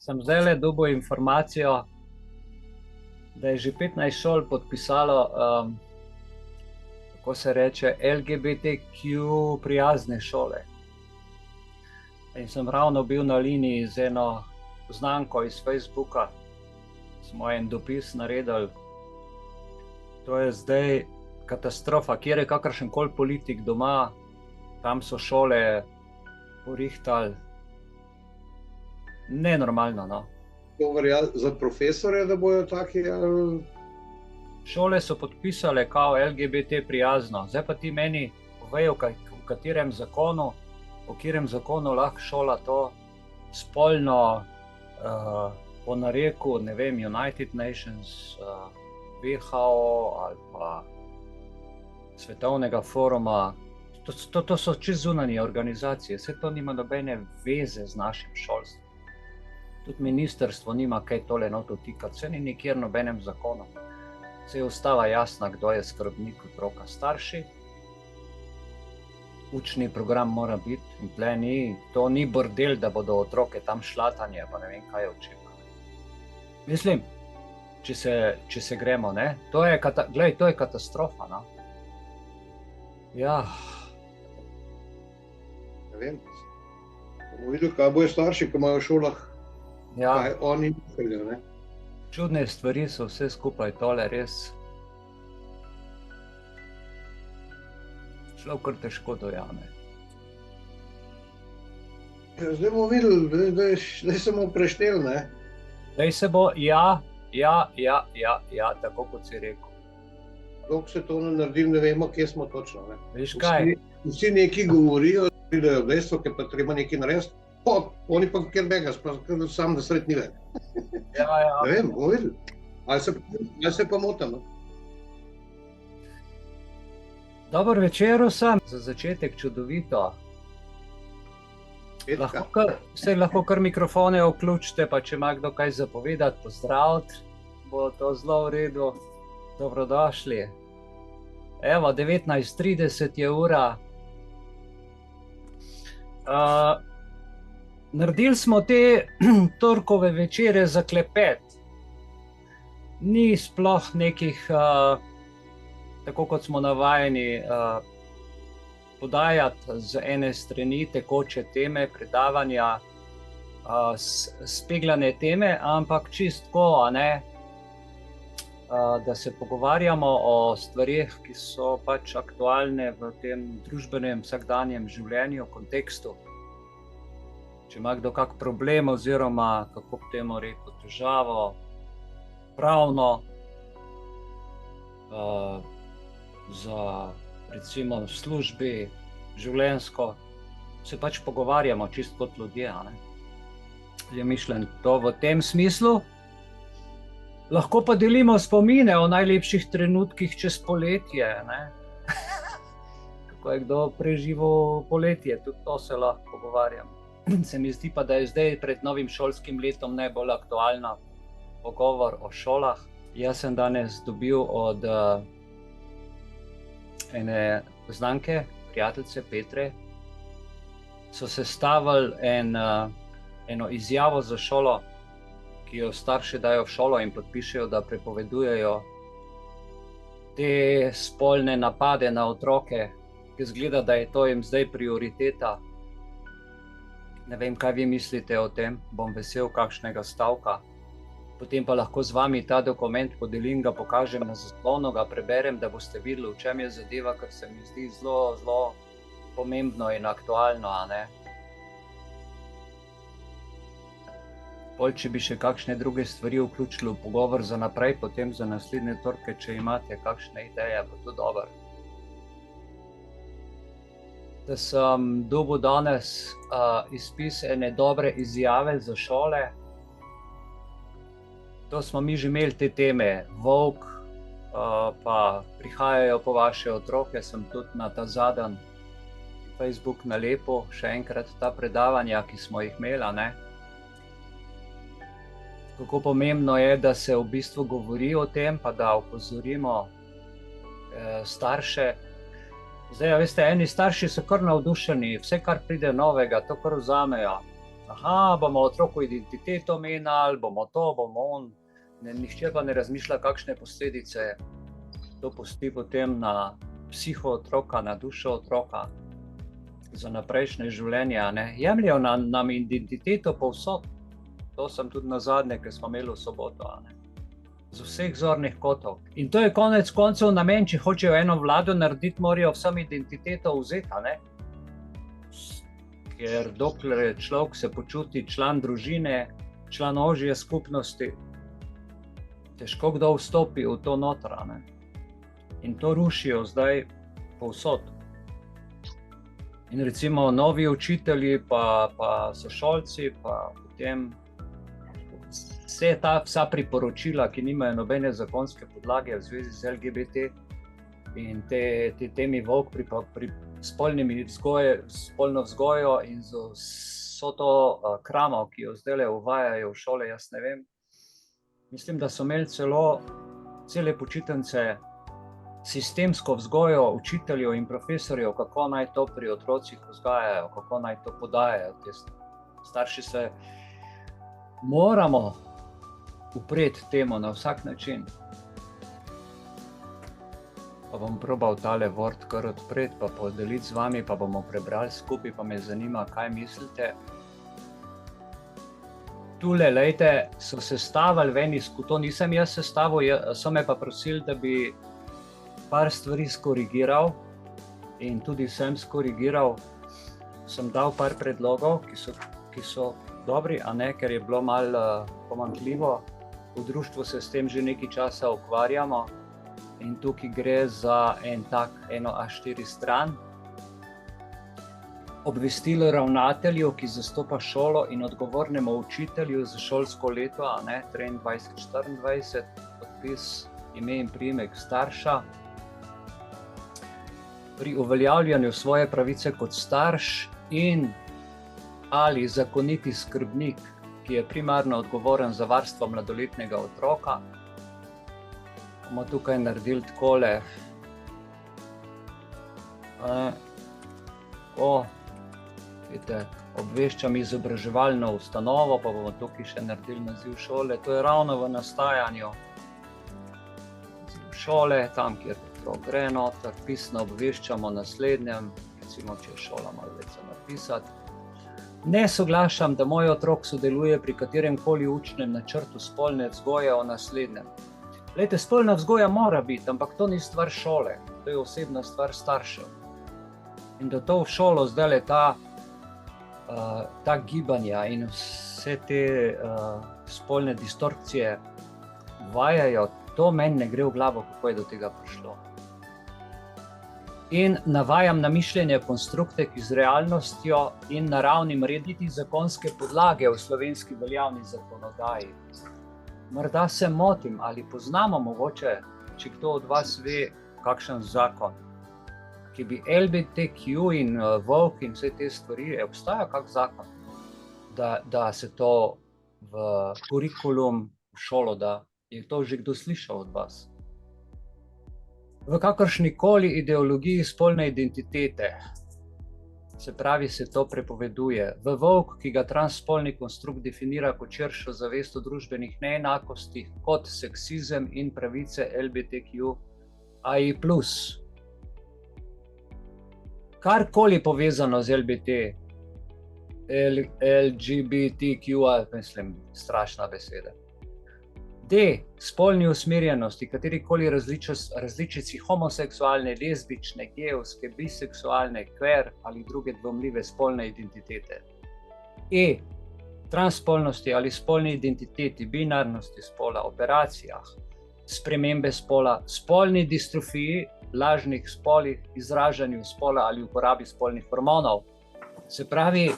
sem zdajle dobil informacijo, da je že 15 šol podpisalo, kako se reče, LGBTQ prijazne šole. In sem ravno bil na liniji z eno znanko iz Facebooka, smo en dopis naredili. To je zdaj katastrofa, kjer je kakršenkoli politik doma, tam so šole porihtali. Nenormalno, no. To velja za profesore, da bojo taki? Šole so podpisale kao LGBT prijazno. Zdaj pa ti meni povejo, v katerem zakonu, po katerem zakonu lahko šola to spolno po nareku, ne vem, United Nations, WHO ali pa Svetovnega foruma. To so čisto zunanje organizacije, vse to nima nobene veze z našim šolstvom. Tudi ministrstvo nima kaj tole noto tikati, vse ni nikjer nobenem zakonu. Vse je ustava jasna, kdo je skrbnik otroka, starši. Učni program mora biti in tle ni, to ni bordel, da bodo otroke tam šlatanje, pa ne vem kaj učili. Mislim, če se gremo, ne, to je katastrofa, no. Ja. Ne vem, bomo videli, kaj bojo starši, ko imajo v šolah, Ja. kaj oni mislijo, ne. Čudne stvari so vse skupaj, tole res. Človek kar težko dojame. Ja, zdaj bomo videli, zdaj se bomo prešteli, ne. Zdaj se bo, ja, tako kot si rekel. Dolgo se to ne naredi, ne vemo, kje smo točno, ne. Veš kaj? Vsi neki govorijo, pridejo v dejstvo, ker pa treba nekaj narediti, oni pa kjer begaš, pa sam da sred ni več. Ja. Ne vem, bomo videli. Ali se pa motim, no? Dober večer vsem, za začetek čudovito. Lahko kar mikrofone vključite, pa če ima kdo kaj zapovedati, pozdraviti, bo to zelo v redu. Dobrodošli. Evo, 19:30 je ura. Naredili smo te torkove večere za klepet. Ni sploh nekih, tako kot smo navajeni, podajati z ene strani tekoče teme, predavanja, speglane teme, ampak čistko, ne, da se pogovarjamo o stvarih, ki so pač aktualne v tem družbenem vsakdanjem življenju, kontekstu. Če ima kdo kak problem oziroma, kako bi temu rekel, težavo, pravno, za recimo v službi, življenjsko, se pač pogovarjamo čisto kot ljudje, ne. Je mišljen to v tem smislu. Lahko pa delimo spomine o najlepših trenutkih čez poletje, ne. Kako je kdo preživel poletje, tudi to se lahko pogovarjamo. Se mi zdi pa, da je zdaj pred novim šolskim letom najbolj aktualna pogovor o šolah. Jaz sem danes dobil od ene znanke, prijateljice Petre, so sestavili eno izjavo za šolo, ki jo starši dajo v šolo in podpišejo, da prepovedujejo te spolne napade na otroke, ki izgleda, da je to jim zdaj prioriteta. Ne vem, kaj vi mislite o tem, bom vesel kakšnega stavka. Potem pa lahko z vami ta dokument podelim, ga pokažem na zaslonu, ga preberem, da boste videli, v čem je zadeva, ker se mi zdi zelo, zelo pomembno in aktualno, a ne. Pol, če bi še kakšne druge stvari vključili v pogovor za naprej, potem za naslednje torke, če imate kakšne ideje, bo to dobro. Da sem dobil danes izpis ene dobre izjave za šole. To smo mi že imeli te teme, Vogue, pa prihajajo po vaše otroke, sem tudi na ta zadnji Facebook nalepil še enkrat ta predavanja, ki smo jih imeli, ne. Kako pomembno je, da se v bistvu govori o tem, pa da opozorimo starše. Zdaj, veste, eni starši so kar navdušeni, vse, kar pride novega, to kar vzamejo. bomo otroku identiteto menjali, bomo to, bomo on. Nihče pa ne razmišlja, kakšne posledice to pusti potem na psiho otroka, na dušo otroka, za naprejšnje življenje. Jemljajo nam identiteto povsod. To sem tudi nazadnje, ker smo imeli v soboto. Z vseh zornih kotov. In to je konec koncev namen, če hočejo eno vlado narediti, morajo vsem identiteto vzeti. Ker dokler človek se počuti član družine, član ožje skupnosti, težko kdo vstopi v to noter. In to rušijo zdaj povsod. In recimo novi učitelji, pa sošolci, pa potem vsa priporočila, ki nimajo nobene zakonske podlage v zvezi z LGBT in te temi volk pri spolno vzgojo in z vso to kramo, ki jo zdaj uvajajo v šole, jaz ne vem. Mislim, da so imeli cele počitnice sistemsko vzgojo učiteljev in profesorjev, kako naj to pri otrocih vzgajajo, kako naj to podajajo. Starši se moramo upreti temu na vsak način. Pa bom probal tale vrt kar odpreti, pa podeliti z vami, pa bomo prebrali skupaj, pa me zanima, kaj mislite. Tule, lejte, so sestavili ven to nisem jaz sestavil, so me pa prosili, da bi par stvari skorigiral in tudi sem skorigiral. Sem dal par predlogov, ki so dobri, ker je bilo malo pomanjkljivo. V društvu se s tem že nekaj časa ukvarjamo in tukaj gre za eno A4 stran. Obvestilo ravnatelju, ki zastopa šolo, in odgovornemu učitelju za šolsko leto 23-24, podpis, ime in priimek starša. Pri uveljavljanju svoje pravice kot starš in ali zakoniti skrbnik, ki je primarno odgovoren za varstvo mladoletnega otroka. Bomo tukaj naredili takole. Obveščam izobraževalno ustanovo, pa bomo tukaj še naredili naziv šole. To je ravno v nastajanju šole, tam, kjer otrok gre noter, pisno obveščamo naslednjem, recimo, če je šola malo več za napisati. Ne soglašam, da moj otrok sodeluje pri katerem koli učnem načrtu spolne vzgoje o naslednjem. Glejte, spolna vzgoja mora biti, ampak to ni stvar šole, to je osebna stvar staršev. In da to v šolo zdaj ta gibanja in vse te spolne distorcije uvajajo, to meni ne gre v glavo, kako je do tega prišlo. In navajam na mišljenje konstrukte, ki z realnostjo in naravnim rediti zakonske podlage v slovenski veljavni zakonodaji. Morda se motim, ali poznamo mogoče, če kdo od vas ve, kakšen zakon, ki bi LGBTQ in volk in vse te stvari, obstaja kak zakon, da se to v kurikulum, v šolo da. Je to že kdo slišal od vas? V kakršnikoli ideologiji spolne identitete, se pravi, se to prepoveduje. V volk, ki ga transspolni konstrukt definira kot širšo zavest o družbenih neenakostih, kot seksizem in pravice LGBTQI+. Karkoli povezano z LGBTQI, mislim, strašna beseda. D. Spolni usmerjenosti, katerikoli različici homoseksualne, lezbične, gejevske, biseksualne, queer ali druge dvomljive spolne identitete. E. Transspolnosti ali spolni identiteti, binarnosti spola, operacijah, spremembe spola, spolni distrofiji, lažnih spolih, izražanju spola ali uporabi spolnih hormonov. Se pravi,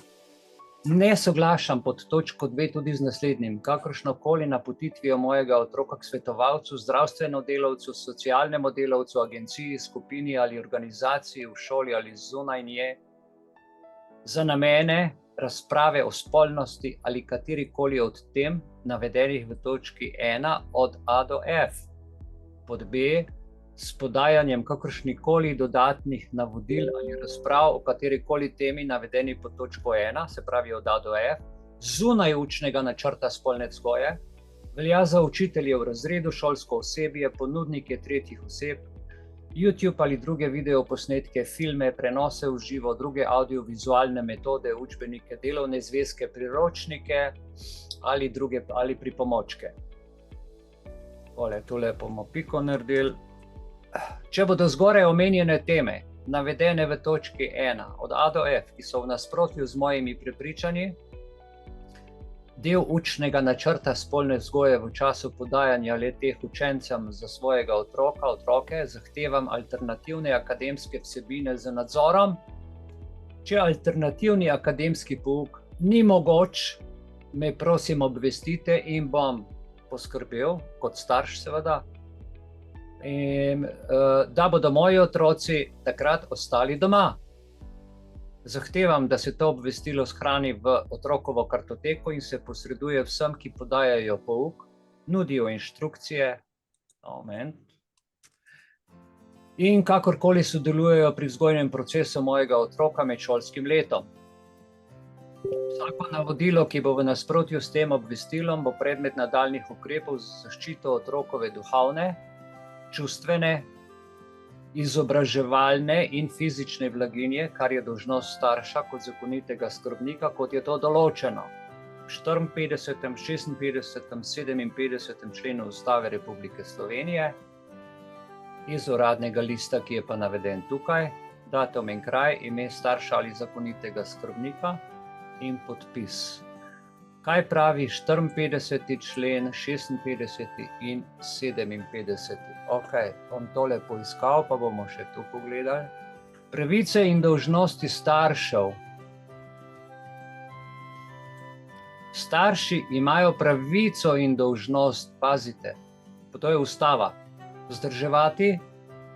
ne soglašam pod točko 2 tudi z naslednjim, kakršnokoli napotitvijo mojega otroka k svetovalcu, zdravstveno delavcu, socialnemu delavcu, agenciji, skupini ali organizaciji v šoli ali zunaj nje, za namene razprave o spolnosti ali katerikoli od tem navedenih v točki 1 od A do F. Pod B. S podajanjem kakršnikoli dodatnih navodil ali razprav o katerikoli temi navedeni pod točko 1, se pravi od A do F, zunaj učnega načrta spolne vzgoje, velja za učitelje v razredu, šolsko osebje, ponudnike tretjih oseb, YouTube ali druge videoposnetke, filme, prenose v živo, druge audiovizualne metode, učbenike, delovne zvezke, priročnike ali pripomočke. Tole bomo piko naredili. Če bodo zgoraj omenjene teme, navedene v točki 1 od A do F, ki so v nasprotju z mojimi prepričanji, del učnega načrta spolne vzgoje v času podajanja le-teh učencem za svojega otroke, zahtevam alternativne akademske vsebine z nadzorom. Če alternativni akademski pouk ni mogoč, me prosim obvestite in bom poskrbel, kot starš seveda, da bodo moji otroci takrat ostali doma. Zahtevam, da se to obvestilo shrani v otrokovo kartoteko in se posreduje vsem, ki podajajo pouk, nudijo inštrukcije in kakorkoli sodelujejo pri vzgojnem procesu mojega otroka med šolskim letom. Vsako navodilo, ki bo v nasprotju s tem obvestilom, bo predmet nadaljnjih ukrepov za zaščito otrokove duhovne, čustvene, izobraževalne in fizične blaginje, kar je dolžnost starša kot zakonitega skrbnika, kot je to določeno v 54., 56., 57. členu Ustave Republike Slovenije, iz uradnega lista, ki je pa naveden tukaj, datum in kraj, ime starša ali zakonitega skrbnika in podpis. Kaj pravi 54. člen, 56. in 57. Ok, bom tole poiskal, pa bomo še tu pogledali. Pravice in dolžnosti staršev. Starši imajo pravico in dolžnost, pazite, to je ustava, vzdrževati,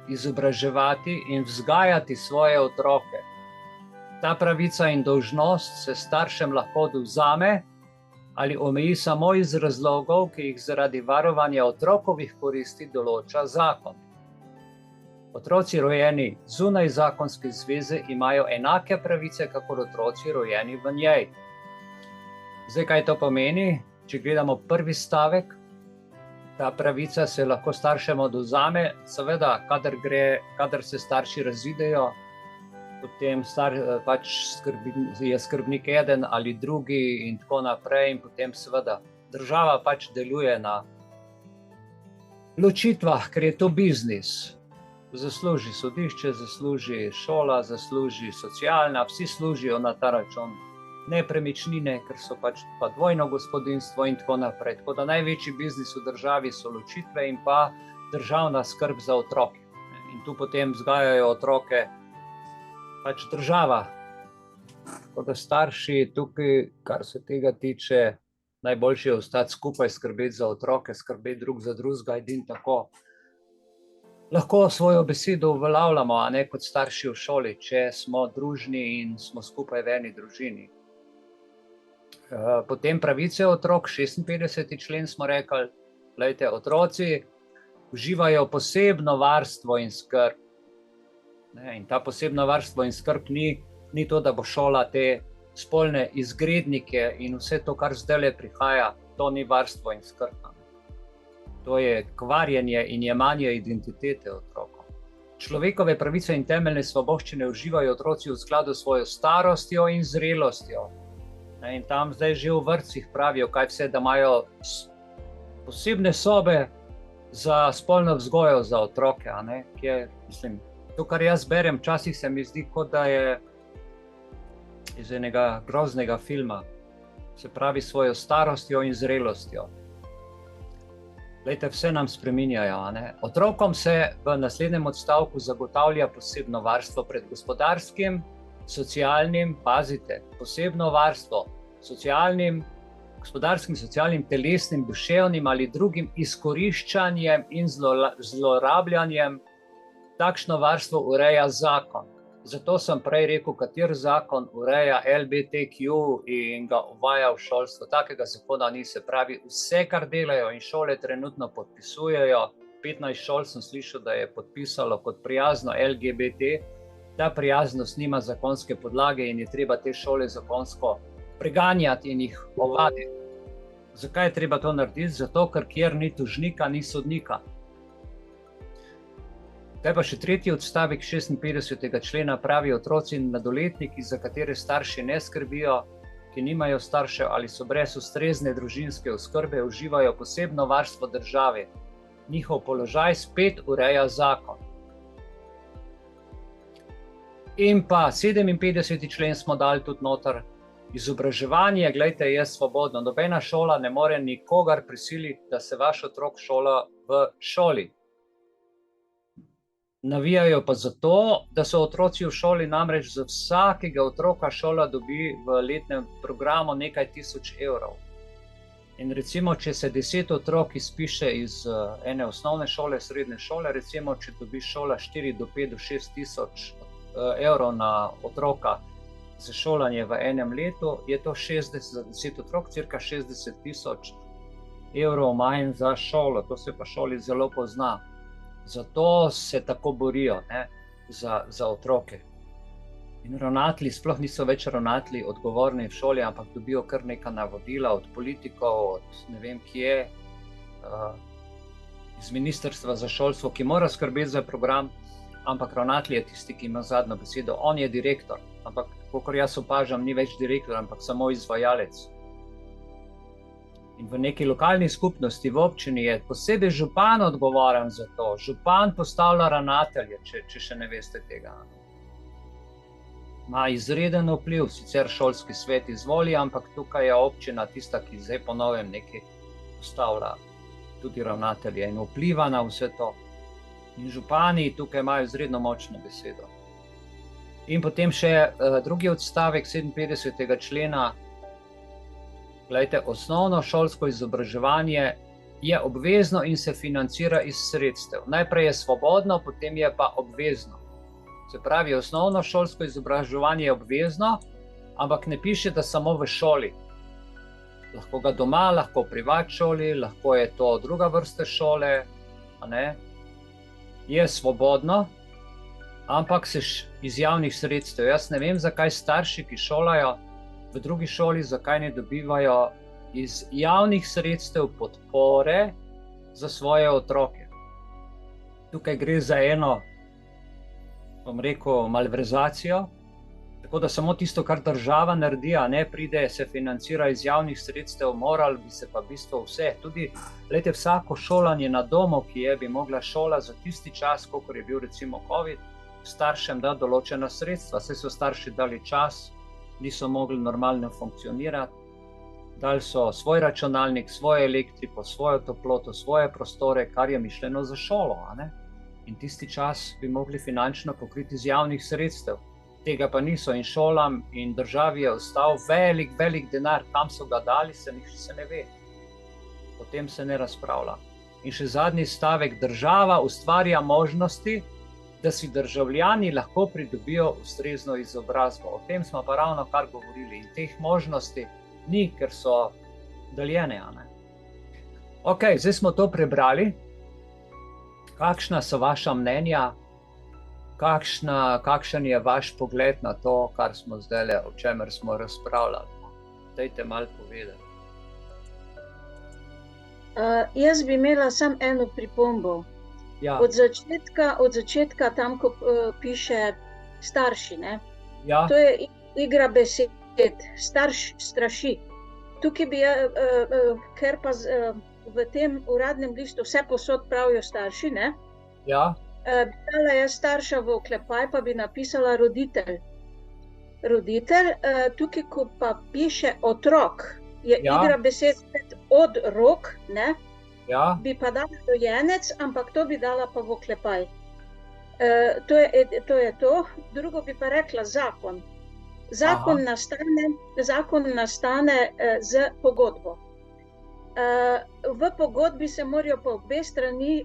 izobraževati in vzgajati svoje otroke. Ta pravica in dolžnost se staršem lahko odvzame ali omeji samo iz razlogov, ki jih zaradi varovanja otrokovih koristi določa zakon. Otroci rojeni zunaj zakonske zveze imajo enake pravice, kakor otroci rojeni v njej. Zdaj, kaj to pomeni? Če gledamo prvi stavek, ta pravica se lahko staršem odvzame, seveda, kadar se starši razidejo, potem je skrbnik eden ali drugi in tako naprej, in potem seveda država deluje na ločitvah, ker je to biznis. Zasluži sodišče, zasluži šola, zasluži socialna, vsi služijo na ta račun. Nepremičnine, ker so pa dvojno gospodinjstvo in tako naprej. Tako da največji biznis v državi so ločitve in pa državna skrb za otroke. In tu potem vzgajajo otroke država. Tako da starši tukaj, kar se tega tiče, najboljše je ostati skupaj, skrbeti za otroke, skrbeti drug za drugega, in tako lahko svojo besedo uveljavljamo, a ne kot starši v šoli, če smo družni in smo skupaj v eni družini. Potem pravice otrok, 56. člen smo rekli, glejte, otroci uživajo posebno varstvo in skrb. In ta posebno varstvo in skrb ni to, da bo šola te spolne izgrednike in vse to, kar zdajle prihaja, to ni varstvo in skrb. To je kvarjenje in jemanje identitete otrokov. Človekove pravice in temeljne svoboščine uživajo otroci v skladu s svojo starostjo in zrelostjo. In tam zdaj že v vrtcih pravijo, kaj vse, da imajo posebne sobe za spolno vzgojo za otroke, kjer, mislim, to, kar jaz berem, včasih se mi zdi, kot da je iz enega groznega filma, se pravi svojo starostjo in zrelostjo. Glejte, vse nam spreminjajo. Otrokom se v naslednjem odstavku zagotavlja posebno varstvo pred gospodarskim, socialnim, pazite, posebno varstvo, gospodarskim, socialnim, telesnim, duševnim ali drugim izkoriščanjem in zlorabljanjem. Takšno varstvo ureja zakon. Zato sem prej rekel, kater zakon ureja LGBTQ in ga uvaja v šolstvo. Takega zakona ni, se pravi, vse, kar delajo in šole trenutno podpisujejo, 15 šol sem slišal, da je podpisalo kot prijazno LGBT, ta prijaznost nima zakonske podlage in je treba te šole zakonsko preganjati in jih ovaditi. Zakaj je treba to narediti? Zato, ker kjer ni tožnika, ni sodnika. Kaj pa še tretji odstavek 56. člena pravi: otroci in mladoletniki, za katere starši ne skrbijo, ki nimajo staršev ali so brez ustrezne družinske oskrbe, uživajo posebno varstvo države. Njihov položaj spet ureja zakon. In pa 57. člen smo dali tudi noter. Izobraževanje, glejte, je svobodno. Nobena šola ne more nikogar prisiliti, da se vaš otrok šola v šoli. Navijajo pa zato, da so otroci v šoli, namreč za vsakega otroka šola dobi v letnem programu nekaj tisoč evrov. In recimo, če se 10 otrok izpiše iz ene osnovne šole, srednje šole, recimo, če dobi šola 4 do 5 do 6 tisoč evrov na otroka za šolanje v enem letu, je to 60 za 10 otrok, cirka 60 tisoč evrov manj za šolo. To se pa šoli zelo pozna. Zato se tako borijo, ne, za otroke. In ravnatelji sploh niso več ravnatelji odgovorni v šoli, ampak dobijo kar neka navodila od politikov, od ne vem kje, iz ministrstva za šolstvo, ki mora skrbeti za program, ampak ravnatelj je tisti, ki ima zadnjo besedo. On je direktor, ampak kolikor jaz opažam, ni več direktor, ampak samo izvajalec. In v neki lokalni skupnosti, v občini, je posebej župan odgovoren za to. Župan postavlja ravnatelje, če še ne veste tega. Ima izreden vpliv, sicer šolski svet izvoli, ampak tukaj je občina tista, ki zdaj po novem nekaj postavlja tudi ravnatelje in vpliva na vse to. In župani tukaj imajo izredno močno besedo. In potem še drugi odstavek 57. člena. Glejte, osnovno šolsko izobraževanje je obvezno in se financira iz sredstev. Najprej je svobodno, potem je pa obvezno. Se pravi, osnovno šolsko izobraževanje je obvezno, ampak ne piše, da samo v šoli. Lahko ga doma, lahko v privat šoli, lahko je to druga vrsta šole, a ne? Je svobodno, ampak se iz javnih sredstev. Jaz ne vem, zakaj starši, ki šolajo v drugi šoli, zakaj ne dobivajo iz javnih sredstev podpore za svoje otroke. Tukaj gre za eno, bom rekel, malverzacijo, tako da samo tisto, kar država naredi, ne pride, se financira iz javnih sredstev, moral bi se pa v bistvu vse. Tudi, glejte, vsako šolanje na domu, ki je, bi mogla šola za tisti čas, kolikor je bil recimo COVID, staršem dati določena sredstva. Saj so starši dali čas, niso mogli normalno funkcionirati, dali so svoj računalnik, svojo elektriko, svojo toploto, svoje prostore, kar je mišljeno za šolo, ne? In tisti čas bi mogli finančno pokriti iz javnih sredstev. Tega pa niso in šolam in državi je ostal velik denar. Kam so ga dali, se ne ve. O tem se ne razpravlja. In še zadnji stavek: država ustvarja možnosti, da si državljani lahko pridobijo ustrezno izobrazbo. O tem smo pa ravno kar govorili. In teh možnosti ni, ker so deljene. Ok, zdaj smo to prebrali. Kakšna so vaša mnenja? Kakšen je vaš pogled na to, kar smo zdaj, o čemer smo razpravljali? Dajte malo povedati. Jaz bi imela samo eno pripombo. Ja. Od začetka tam, ko piše starši, ne? Ja. To je igra besed, starš straši. Tukaj bi, ker pa v tem uradnem listu vse posod pravijo starši, ne? Ja. Dala je starša v oklepaj, pa bi napisala roditelj. Roditelj, tukaj, ko pa piše otrok, je igra besed od rok, ne? Ja. Bi pa dala dojenec, ampak to bi dala pa v oklepaj. To je to. Drugo bi pa rekla zakon. Zakon nastane z pogodbo. V pogodbi se morajo pa obe strani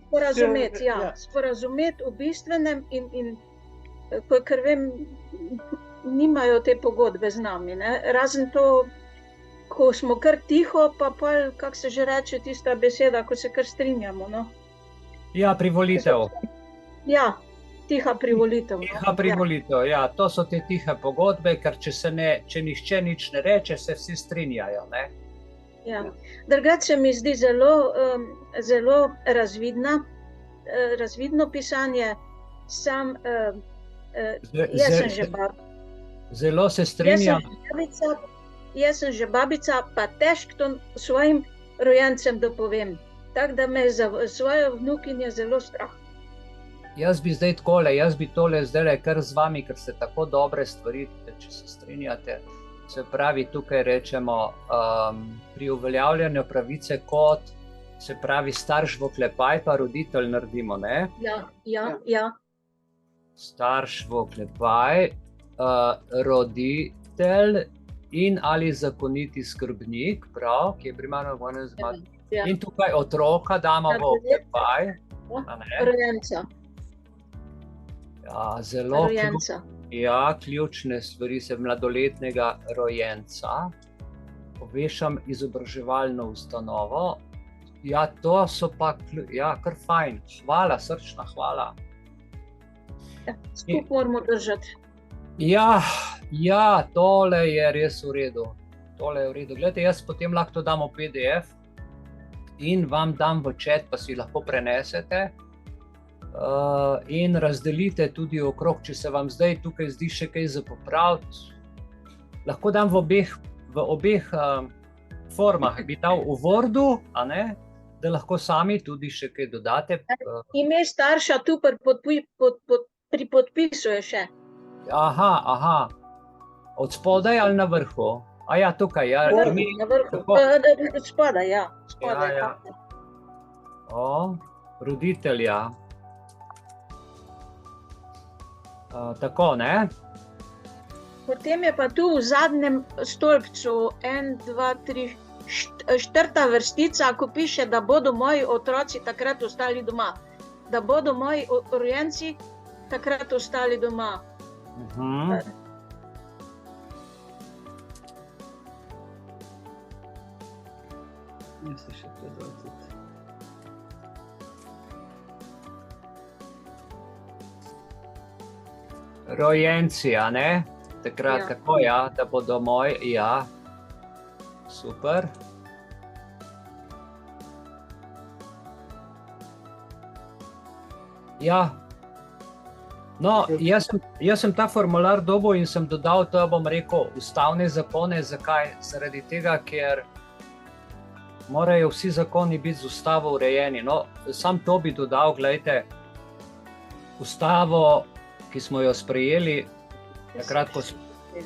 sporazumeti. Sporazumeti v bistvenem in ker vem, nimajo te pogodbe z nami, ne? Razen to, ko smo kar tiho, pa pol, kako se že reče tista beseda, ko se kar strinjamo, no? Ja, privolitev. Ja, Tiha privolitev. Tiha privolitev, ja, to so te tihe pogodbe, ker če nihče nič ne reče, se vsi strinjajo, ne? Ja. Drugače se mi zdi zelo razvidno pisanje, jaz sem že babica. Zelo se strinjam. Jaz sem že babica, pa težko to svojim rojencem dopovem. Tako da me za svojo vnukinjo zelo strah. Jaz bi zdaj tole zdaj kar z vami, ker ste tako dobre stvari, če se strinjate. Se pravi, tukaj rečemo pri uveljavljanju pravice kot, se pravi, starš v oklepaj pa roditelj naredimo, ne? Ja. Starš v oklepaj, roditelj in ali zakoniti skrbnik, prav, ki je primarno vojno zmati. In tukaj otroka damo v oklepaj. Rojenca. Ja, zelo ključne stvari se mladoletnega rojenca. Povešam izobraževalno ustanovo. Ja, to so pa, kar fajn. Hvala, srčna hvala. Skupaj moramo držati. Ja, tole je res v redu. Glejte, jaz potem lahko to dam v PDF in vam dam v chat, pa si lahko prenesete in razdelite tudi okrog, če se vam zdaj tukaj zdi še kaj za popraviti. Lahko dam v obeh formah, bi dal v Wordu, a ne, da lahko sami tudi še kaj dodate. Ime starša tu pri podpisu je še. Aha. Od spodaj ali na vrhu? Tukaj, ja. Na vrhu. Spodaj, ja. Roditelja. Tako, ne? Potem je pa tu v zadnjem stolpcu 1, 2, 3, 4. vrstica, ko piše, da bodo moji otroci takrat ostali doma. Da bodo moji rojenci takrat ostali doma. Rojenci, a ne? Takrat tako, da bodo moji, super. No, jaz sem ta formular dobil in sem dodal, to bom rekel, ustavne zakone. Zakaj? Zaradi tega, ker morajo vsi zakoni biti z ustavo urejeni. No, sam to bi dodal, gledajte, ustavo, ki smo jo sprejeli,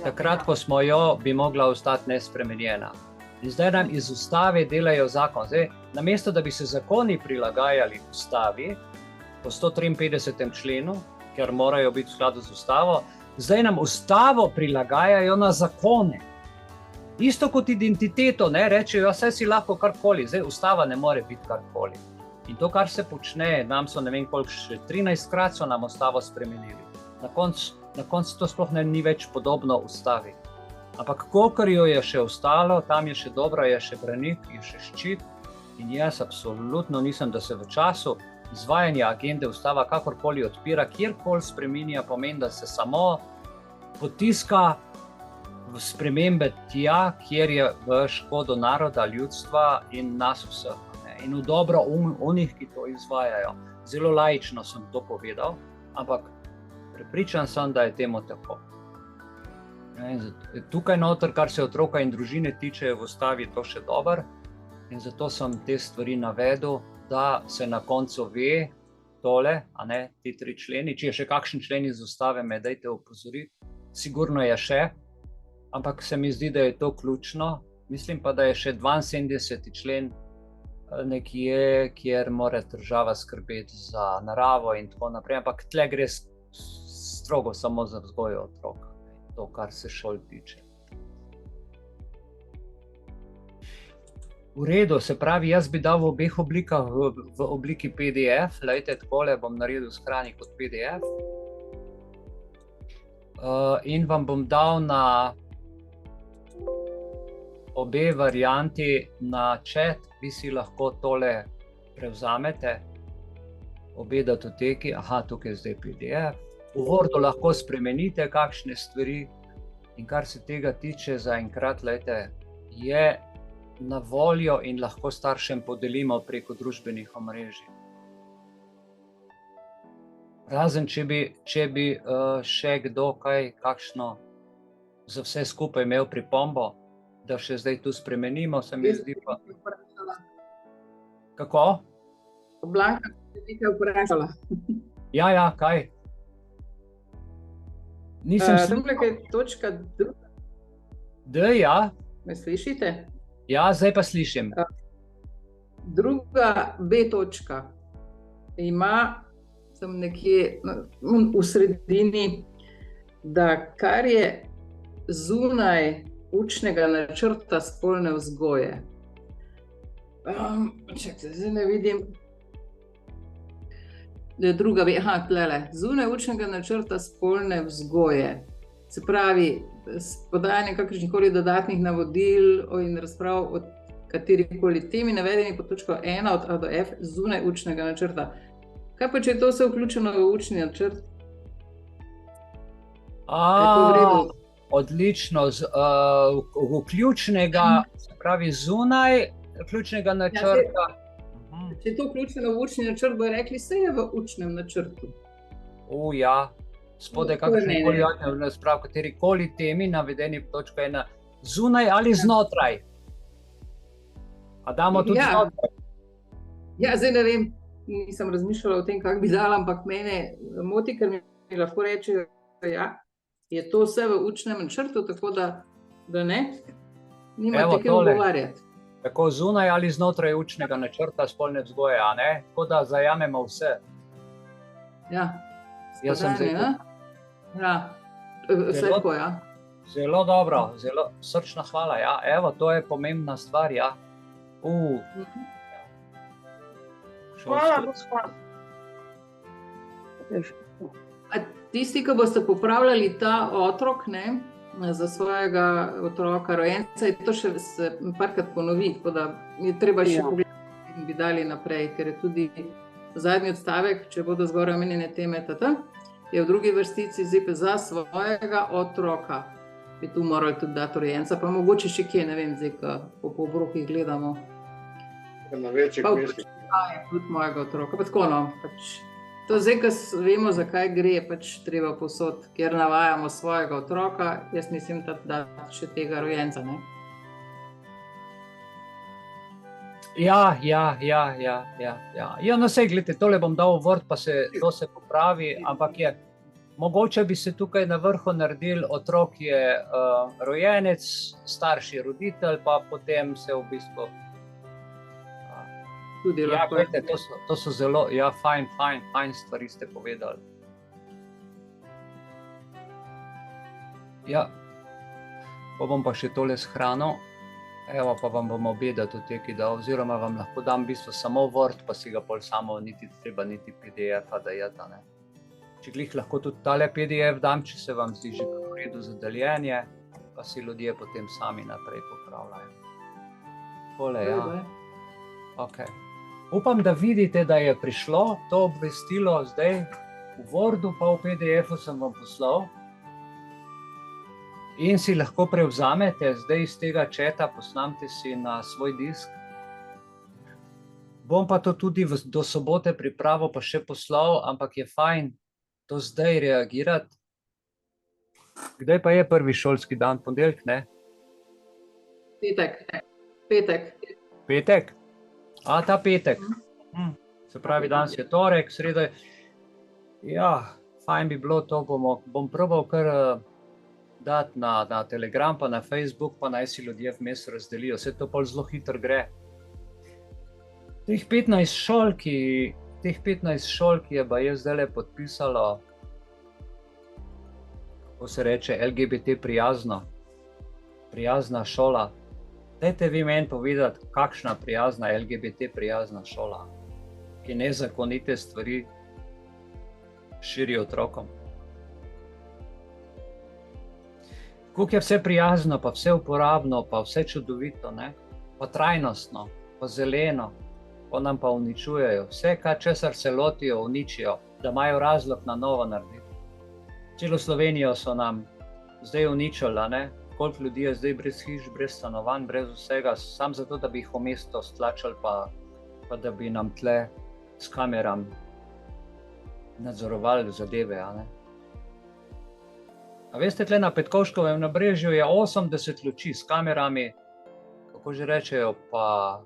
takrat, ko smo jo, bi mogla ostati nespremenjena. In zdaj nam iz ustave delajo zakon. Zdaj, namesto, da bi se zakoni prilagajali ustavi, po 153. členu, ker morajo biti v skladu z ustavo, zdaj nam ustavo prilagajajo na zakone. Isto kot identiteto, ne, rečejo, saj si lahko karkoli, zdaj ustava ne more biti karkoli. In to, kar se počne, nam so ne vem koliko, še 13-krat so nam ustavo spremenili. Na koncu to sploh ni več podobno ustavi. Ampak kolikor jo je še ostalo, tam je še dobra, je še branik, je še ščit. In jaz absolutno nisem, da se v času izvajanja agende ustava kakorkoli odpira, kjerkoli spreminja, pomeni, da se samo potiska v spremembe tja, kjer je v škodo naroda, ljudstva in nas vseh. In v dobro onih, ki to izvajajo. Zelo laično sem to povedal, ampak prepričan sem, da je temu tako. Tukaj noter, kar se otroka in družine tiče, v ustavi to še dobro in zato sem te stvari navedel, da se na koncu ve tole, a ne, ti 3 členi. Če je še kakšen člen iz ustave, me dajte opozoriti. Sigurno je še, ampak se mi zdi, da je to ključno. Mislim pa, da je še 72. člen nekje, kjer mora država skrbeti za naravo in tako naprej, ampak tle gre strogo samo za vzgojo otroka, to, kar se šol tiče. V redu, se pravi, jaz bi dal v obeh oblikah, v obliki PDF, lejte, takole bom naredil shranik kot PDF in vam bom dal na obe varianti na chat, vi si lahko tole prevzamete, obe datoteki, aha, tukaj je zdaj PDF. V Wordu lahko spremenite kakšne stvari in kar se tega tiče zaenkrat, glejte, je na voljo in lahko staršem podelimo preko družbenih omrežij. Razen, če bi še kdo kakšno za vse skupaj imel pripombo, da še zdaj tu spremenimo, se mi zdi pa. Kako? Blanka, se nekaj vprašala. Ja, kaj? Nisem Tukaj je točka druga. Ja. Me slišite? Ja, zdaj pa slišim. Druga B točka ima sem nekje v sredini, da kar je zunaj učnega načrta spolne vzgoje. Čakajte, zdaj ne vidim. Da je druga, tlele, zunaj učnega načrta spolne vzgoje. Se pravi, s podajanjem kakršnihkoli dodatnih navodil in razprav o katerikoli temi navedeni pod točko 1 od A do F zunaj učnega načrta. Kaj pa, če je to vse vključeno v učni načrt? Odlično. Vključnega, se pravi zunaj ključnega načrta. Če je to vključeno v učni načrt, bo rekli, vse je v učnem načrtu. Ja, spodaj kakršnekoli razprav, katerikoli temi navedeni pod točko 1, zunaj ali znotraj. A damo tudi znotraj? Ja, zdaj ne vem. Nisem razmišljala o tem, kako bi dala, ampak mene moti, ker mi lahko reče, ja, je to vse v učnem načrtu, tako da ne, nimate kaj odgovarjati. Tako zunaj ali znotraj učnega načrta spolne vzgoje, a ne? Tako da zajamemo vse. Ja, spodajne, ja, vse tako, ja. Zelo dobro, zelo srčna hvala, ja, evo, to je pomembna stvar, ja. Hvala, gospod. Tisti, ki boste popravljali ta otrok, za svojega otroka, rojenca, je to še se parkrat ponovi, tako da je treba še pogledati in bi dali naprej, ker je tudi zadnji odstavek, če bodo zgoraj omenjene teme, je v drugi vrstici zdaj za svojega otroka. Bi tu morali tudi dati rojenca, pa mogoče še kje, ne vem, zdaj, ko po obrokih gledamo. Na večjih mestih. Tudi mojega otroka, pa tako to zdaj, ko vemo, zakaj gre, treba povsod, kjer navajamo svojega otroka, jaz mislim, da še tega rojenca, ne? Ja, no sej, gledajte, tole bom dal v Word, pa to se popravi, ampak mogoče bi se tukaj na vrhu naredil, otrok je rojenec, starš je roditelj, pa potem se v bistvu tudi lahko. Gledajte, to so zelo, fajn stvari ste povedali. Ja, pa bom pa še tole shranil. Evo, pa vam bom obe datoteki dal, oziroma vam lahko dam v bistvu samo Word, pa si ga pol samo treba niti PDF-a dajati, ne. Če glih lahko tudi tale PDF dam, če se vam zdi že v redu za deljenje, pa si ljudje potem sami naprej popravljajo. Tole, ja. Ok. Upam, da vidite, da je prišlo to obvestilo zdaj v Wordu, pa v PDF-u sem vam poslal. In si lahko prevzamete zdaj iz tega četa, posnamte si na svoj disk. Bom pa to tudi do sobote pripravil, pa še poslal, ampak je fajn to zdaj reagirati. Kdaj pa je prvi šolski dan? Ponedeljek, ne? Petek. Petek? Ta petek. Se pravi, danes je torek, sreda. Ja, fajn bi bilo to, bom probal kar dati na Telegram, pa na Facebook, pa naj si ljudje vmes razdelijo. Vse to pol zelo hitro gre. Teh 15 šol, ki je baje zdajle podpisalo, kako se reče, LGBT prijazna šola. Dajte vi meni povedati, kakšna prijazna, LGBT prijazna šola, ki nezakonite stvari širi otrokom. Koliko je vse prijazno, pa vse uporabno, pa vse čudovito, ne? Pa trajnostno, pa zeleno. pa nam pa uničujejo. Vse, česar se lotijo, uničijo, da imajo razlog na novo narediti. Celo Slovenijo so nam zdaj uničili, ne? Koliko ljudi je zdaj brez hiš, brez stanovanj, brez vsega, samo zato, da bi jih v mesto stlačili, pa da bi nam tle s kamerami nadzorovali zadeve. A ne? A veste, tle na Petkovškovem nabrežju je 80 luči s kamerami, kako že rečejo, pa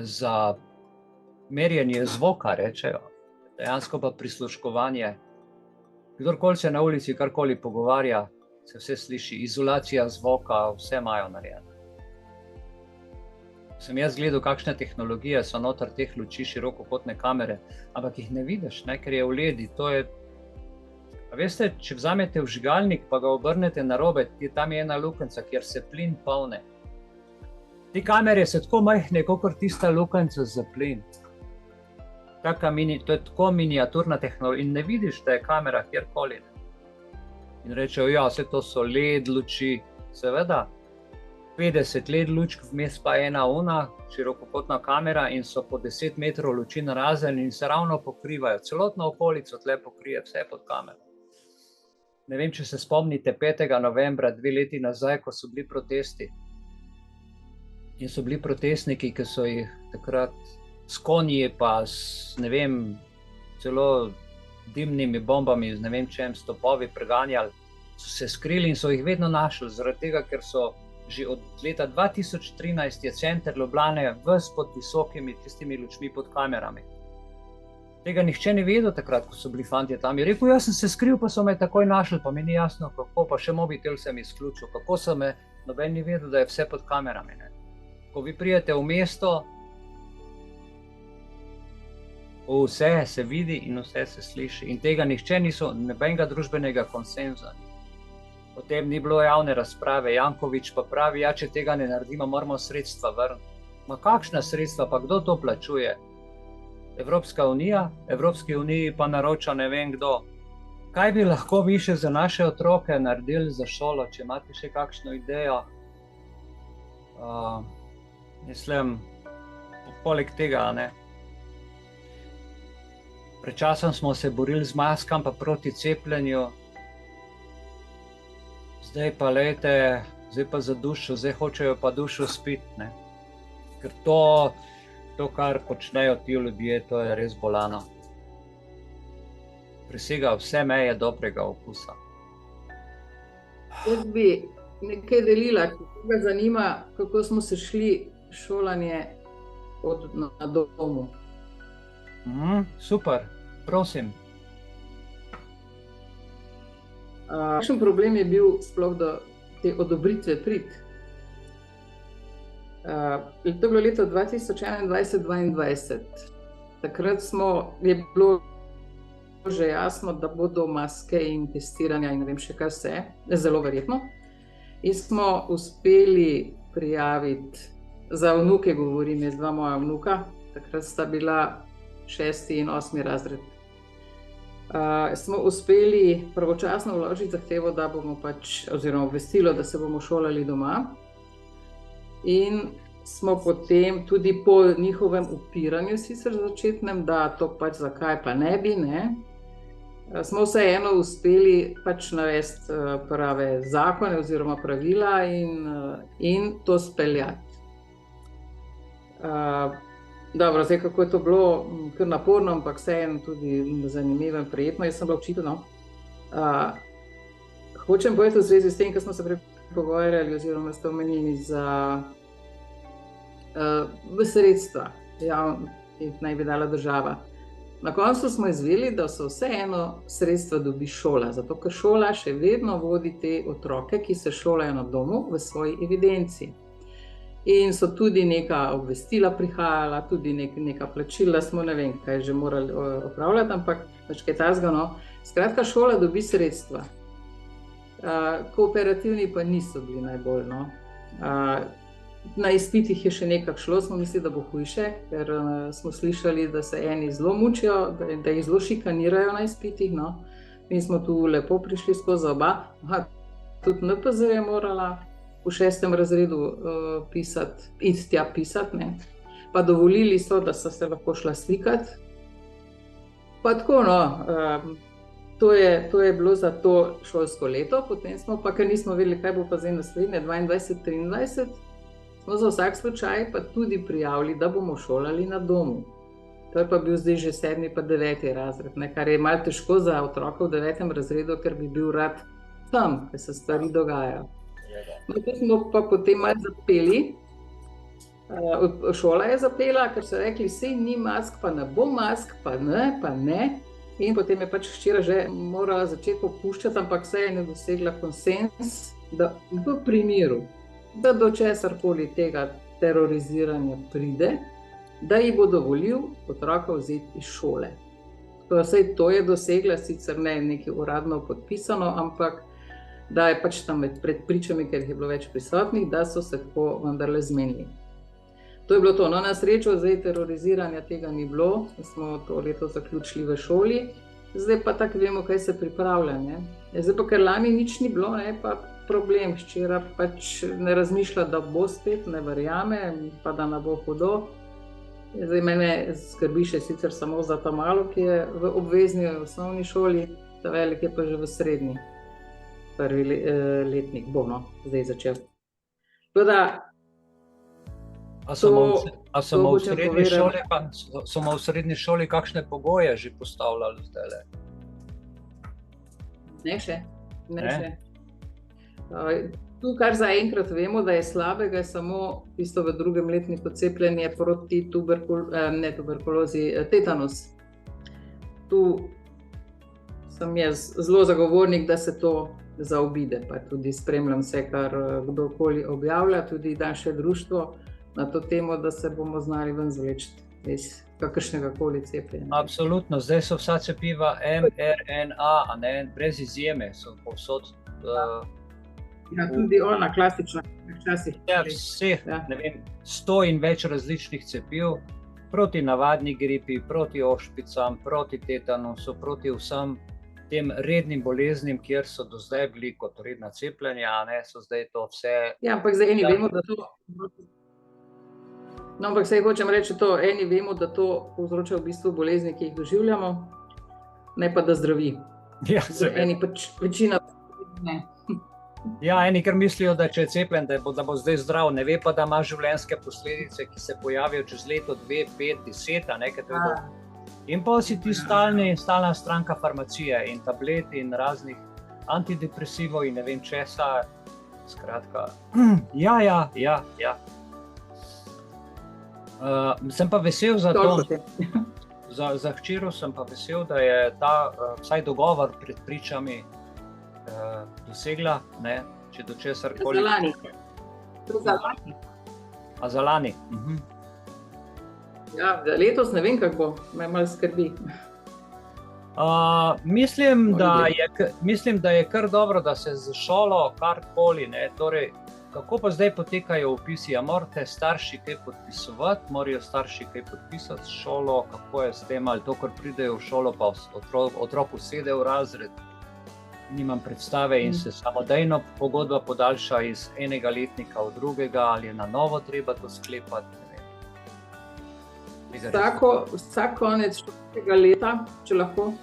za merjenje zvoka, rečejo, dejansko pa prisluškovanje. Kdorkoli se na ulici karkoli pogovarja, se vse sliši, izolacija zvoka, vse imajo narejeno. Sem jaz gledal, kakšne tehnologije so noter teh luči, širokokotne kamere, ampak jih ne vidiš, ne, ker je v ledi. A veste, če vzamete vžigalnik pa ga obrnete narobe, tam je ena lukenca, kjer se plin polne. Te kamere so tako majhne, kot tista lukenca za plin. To je tako miniaturna tehnologija in ne vidiš, da je kamera kjerkoli. In rečejo, ja, vse to so LED luči, seveda. 50 LED lučk, vmes pa ena širokokotna kamera in so po 10 metrov luči narazen in se ravno pokrivajo. Celotno okolico tle pokrije, vse pod kamero. Ne vem, če se spomnite 5. novembra 2 leti nazaj, ko so bili protesti. In so bili protestniki, ki so jih takrat s konji pa s, ne vem, celo dimnimi bombami, z ne vem čem, s topovi preganjali, so se skrili in so jih vedno našli, zaradi tega, ker so že od leta 2013 je center Ljubljane ves pod visokimi tistimi lučmi pod kamerami. Tega nihče ne vedel takrat, ko so bili fantje tam. Je rekel, jaz sem se skril, pa so me takoj našli, pa mi ni jasno, kako, pa še mobitel sem izključil, kako so me, noben ni vedel, da je vse pod kamerami. Ne? Ko vi pridete v mesto, vse se vidi in vse se sliši. In tega nihče niso, nobenega družbenega konsenza. O tem ni bilo javne razprave. Janković pa pravi, ja, če tega ne naredimo, moramo sredstva vrniti. Ma kakšna sredstva, pa kdo to plačuje? Evropska unija, Evropski uniji pa naroča ne vem kdo. Kaj bi lahko vi še za naše otroke naredili za šolo, če imate še kakšno idejo? Mislim, poleg tega, ne. Pred časom smo se borili z maskam pa proti cepljenju. Zdaj pa lejte, zdaj pa za dušo, zdaj hočejo pa dušo spiti, ne. Ker to, kar počnejo ti ljudje, to je res bolano. Presega vse meje dobrega okusa. Jaz bi nekaj delila, ki ga zanima, kako smo se šli šolanje na domu. Super, prosim. Kakšen problem je bil sploh do te odobritve priti? To je bilo leto 2021-2022. Takrat je bilo že jasno, da bodo maske in testiranja in ne vem še kaj vse, zelo verjetno. In smo uspeli prijaviti, za vnuke govorim, jaz 2 moja vnuka, takrat sta bila 6. in 8. razred. Smo uspeli pravočasno vložiti zahtevo, da bomo oziroma obvestilo, da se bomo šolali doma. In smo potem tudi po njihovem upiranju, sicer začetnem, da to zakaj pa ne bi, ne, smo vseeno uspeli navesti prave zakone oziroma pravila in to speljati. Dobro, zdaj kako je to bilo kar naporno, ampak vseeno tudi zanimivo in prijetno. Jaz sem bila učitelj, no. Hočem povedati v zvezi s tem, kar smo se prej pogovarjali oziroma ste omenili za sredstva, ki naj bi dala država. Na koncu smo izvedeli, da so vseeno sredstva dobi šola, zato ker šola še vedno vodi te otroke, ki se šolajo na domu, v svoji evidenci. In so tudi neka obvestila prihajala, tudi neka plačila smo, ne vem, kaj že morali opravljati, ampak kaj takega, no. Skratka, šola dobi sredstva. Kooperativni pa niso bili najbolj, no. Na izpitih je še nekako šlo, smo mislili, da bo hujše, ker smo slišali, da se eni zelo mučijo, da jih zelo šikanirajo na izpitih, no. Mi smo tu lepo prišli skozi oba. Tudi NPZ je morala v 6. razredu iti tja pisati, ne. pa dovolili so, da so se lahko šla slikati. Pa tako, no, to je bilo za to šolsko leto, potem smo pa, ker nismo vedeli, kaj bo pa zdaj naslednje, 22-23, smo za vsak slučaj pa tudi prijavili, da bomo šolali na domu. To je pa bil zdaj že 7. pa 9. razred, ne, kar je malo težko za otroka v 9. razredu, ker bi bil rad tam, ker se stvari dogajajo. No, to smo pa potem malo zapeli. Šola je zapela, ker so rekli, sej ni mask, pa ne bo mask, pa ne. In potem je pač hčera že morala začeti popuščati, ampak vse je dosegla konsens, da v primeru, da do česarkoli tega teroriziranja pride, da ji bo dovolil otroka vzeti iz šole. Vse to je dosegla, sicer ne nekaj uradno podpisano, ampak da je pač tam pred pričami, ker je bilo več prisotnih, da so se tako vendarle zmenili. To je bilo to. No, na srečo zdaj teroriziranja tega ni bilo, smo to leto zaključili v šoli, zdaj pa tako vemo, kaj se pripravlja. Ne? Zdaj pa, ker lani nič ni bilo, ne, pa problem, hčera pač ne razmišlja, da bo spet, ne verjame, pa da ne bo hudo. Zdaj mene skrbi še sicer samo za ta malo, ki je v obvezni osnovni šoli, ta velik je pa že v srednji. Prvi letnik bo, no, zdaj začel. A smo v srednji šoli kakšne pogoje že postavljali zdajle? Ne še. Tu, kar zaenkrat vemo, da je slabega, je samo tisto v 2. letniku cepljenje proti tuberkulozi, tetanus. Tu sem jaz zelo zagovornik, da se to zaobide, pa tudi spremljam vse, kar kdorkoli objavlja, tudi naše društvo na to temo, da se bomo znali ven zvleči iz kakršnega koli cepljenja. Absolutno, zdaj so vsa cepiva mRNA, a ne, brez izjeme so povsod. Ja, tudi ona, klasična, včasih. Ja, vseh, ne vem, 100 in več različnih cepiv, proti navadni gripi, proti ošpicam, proti tetanusu, proti vsem tem rednim boleznim, kjer so do zdaj bili kot redna cepljenja, a ne, so zdaj to vse... Ja, ampak zdaj eni vemo, da to... No, ampak zdaj hočem reči to, eni vemo, da to povzroča v bistvu bolezni, ki jih doživljamo, ne pa da zdravi. Ja, eni pač večina ne. Ja, eni kar mislijo, da če je cepljen, da bo zdaj zdrav, ne ve pa, da ima življenjske posledice, ki se pojavijo čez leto, 2, 5, 10, a nekaj tega. In pa si ti stalna stranka farmacije in tablet in raznih antidepresivov in ne vem česa, skratka. Ja. Sem pa vesel za to, za hčero sem pa vesel, da je ta vsaj dogovor pred pričami dosegla, ne, če do česarkoli. Za lani. A za lani? Ja, letos ne vem, kako bo, me malo skrbi. Mislim, da je kar dobro, da se z šolo karkoli, ne, torej, kako pa zdaj potekajo vpisi? A morate starši kaj podpisovati, morajo starši kaj podpisati s šolo, kako je s tem, ali to, kar pridejo v šolo, pa otrok usede v razred, nimam predstave in se samodejno pogodba podaljša iz enega letnika v drugega, ali je na novo treba to sklepati, ne vem. Vsak konec šolskega leta, če lahko,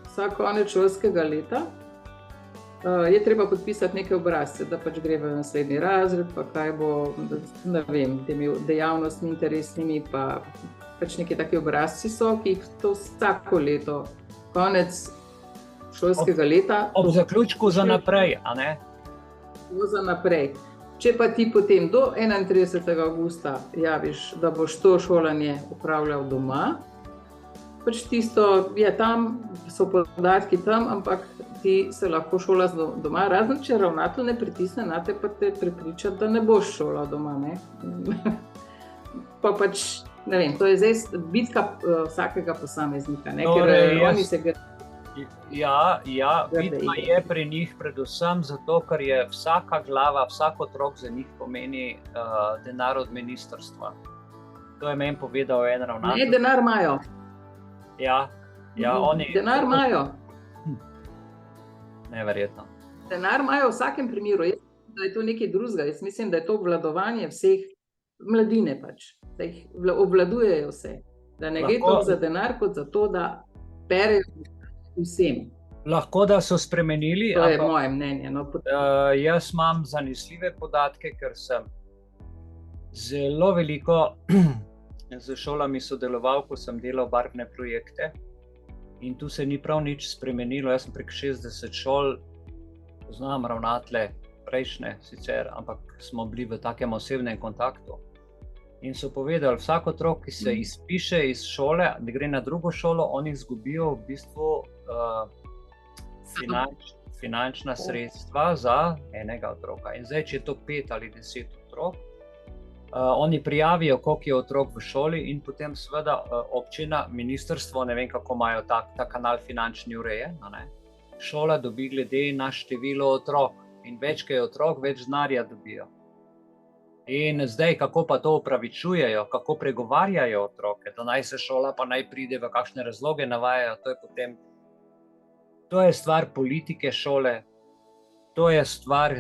vsak konec šolskega leta je treba podpisati neke obrazce, da pač gre v naslednji razred, pa kaj bo, ne vem, temi dejavnostmi interesnimi, pa pač neki taki obrazci so, ki jih to vsako leto, konec šolskega leta. Ob zaključku za naprej, a ne? Za naprej. Če pa ti potem do 31. avgusta javiš, da boš to šolanje upravljal doma, pač tisto je tam, so podatki tam, ampak ti se lahko šolaš doma, razen če ravnatelj ne pritisne na te, pa te prepriča, da ne boš šolal doma, ne? Pa pač, ne vem, to je zdaj bitka vsakega posameznika, ne? Ker oni se ga... Ja, bitka je pri njih predvsem zato, ker je vsaka glava, vsak otrok za njih pomeni denar od ministrstva. To je meni povedal en ravnatelj. Ne, denar imajo. Ja, oni... Denar imajo. Neverjetno. Denar imajo v vsakem primeru. Jaz mislim, da je to nekaj drugega. Jaz mislim, da je to obvladovanje vseh mladine pač, da jih obvladujejo vse. Da ne gre toliko za denar, kot za to, da berejo vsem. Lahko, da so spremenili, To je moje mnenje. No. Jaz imam zanesljive podatke, ker sem zelo veliko z šolami sodeloval, ko sem delal barvne projekte. In tu se ni prav nič spremenilo. Jaz sem prek 60 šol, poznam ravnatelje, prejšnje sicer, ampak smo bili v takem osebnem kontaktu. In so povedali, vsak otrok, ki se izpiše iz šole, da gre na drugo šolo, oni izgubijo v bistvu finančna sredstva za enega otroka. In zdaj, če je to 5 ali 10 otrok, oni prijavijo, koliko je otrok v šoli in potem seveda občina, ministrstvo, ne vem, kako imajo ta kanal finančni urejen, ne? Šola dobi glede na število otrok in več, ko je otrok, več denarja dobijo. In zdaj, kako pa to upravičujejo, kako pregovarjajo otroke, da naj se šola pa naj pride v kakšne razloge navajajo, to je stvar politike šole, to je stvar,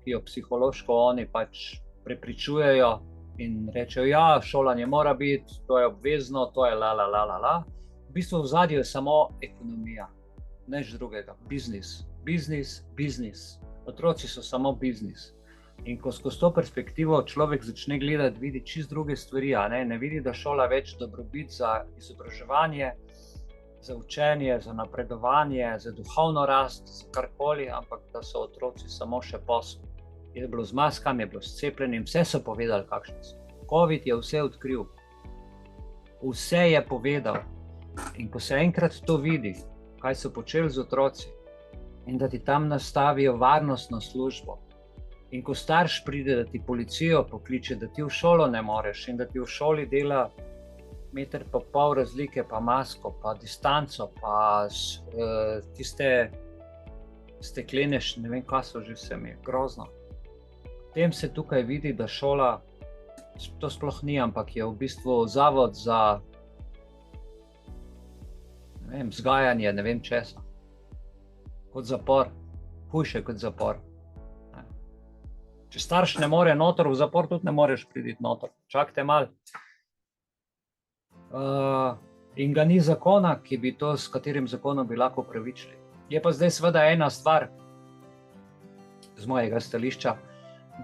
ki jo psihološko oni pač prepričujejo in rečejo, ja, šolanje mora biti, to je obvezno, to je la. V bistvu v zadju je samo ekonomija, nič drugega, biznis. Otroci so samo biznis. In ko skozi to perspektivo človek začne gledati, vidi čisto druge stvari, ne vidi, da šola več dobrobit za izobraževanje, za učenje, za napredovanje, za duhovno rast, za karkoli, ampak da so otroci samo še posel. Je bilo z maskami, je bilo s cepljenjem, vse so povedali, kakšni so. Covid je vse odkril, vse je povedal. In ko se enkrat to vidi, kaj so počeli z otroci, in da ti tam nastavijo varnostno službo, in ko starš pride, da ti policijo pokliče, da ti v šolo ne moreš in da ti v šoli dela 1,5 metra razlike, pa masko, pa distanco, pa tiste steklene, ne vem, kaj so že vse mi, grozno. Potem se tukaj vidi, da šola, to sploh ni, ampak je v bistvu zavod za vzgajanje, ne vem česa. Kot zapor, hujše kot zapor. Če starš ne more noter, v zapor tudi ne moreš priti noter. Čakajte malo. In ga ni zakona, ki bi to, s katerim zakonom bi lahko upravičili. Je pa zdaj seveda ena stvar, z mojega stališča,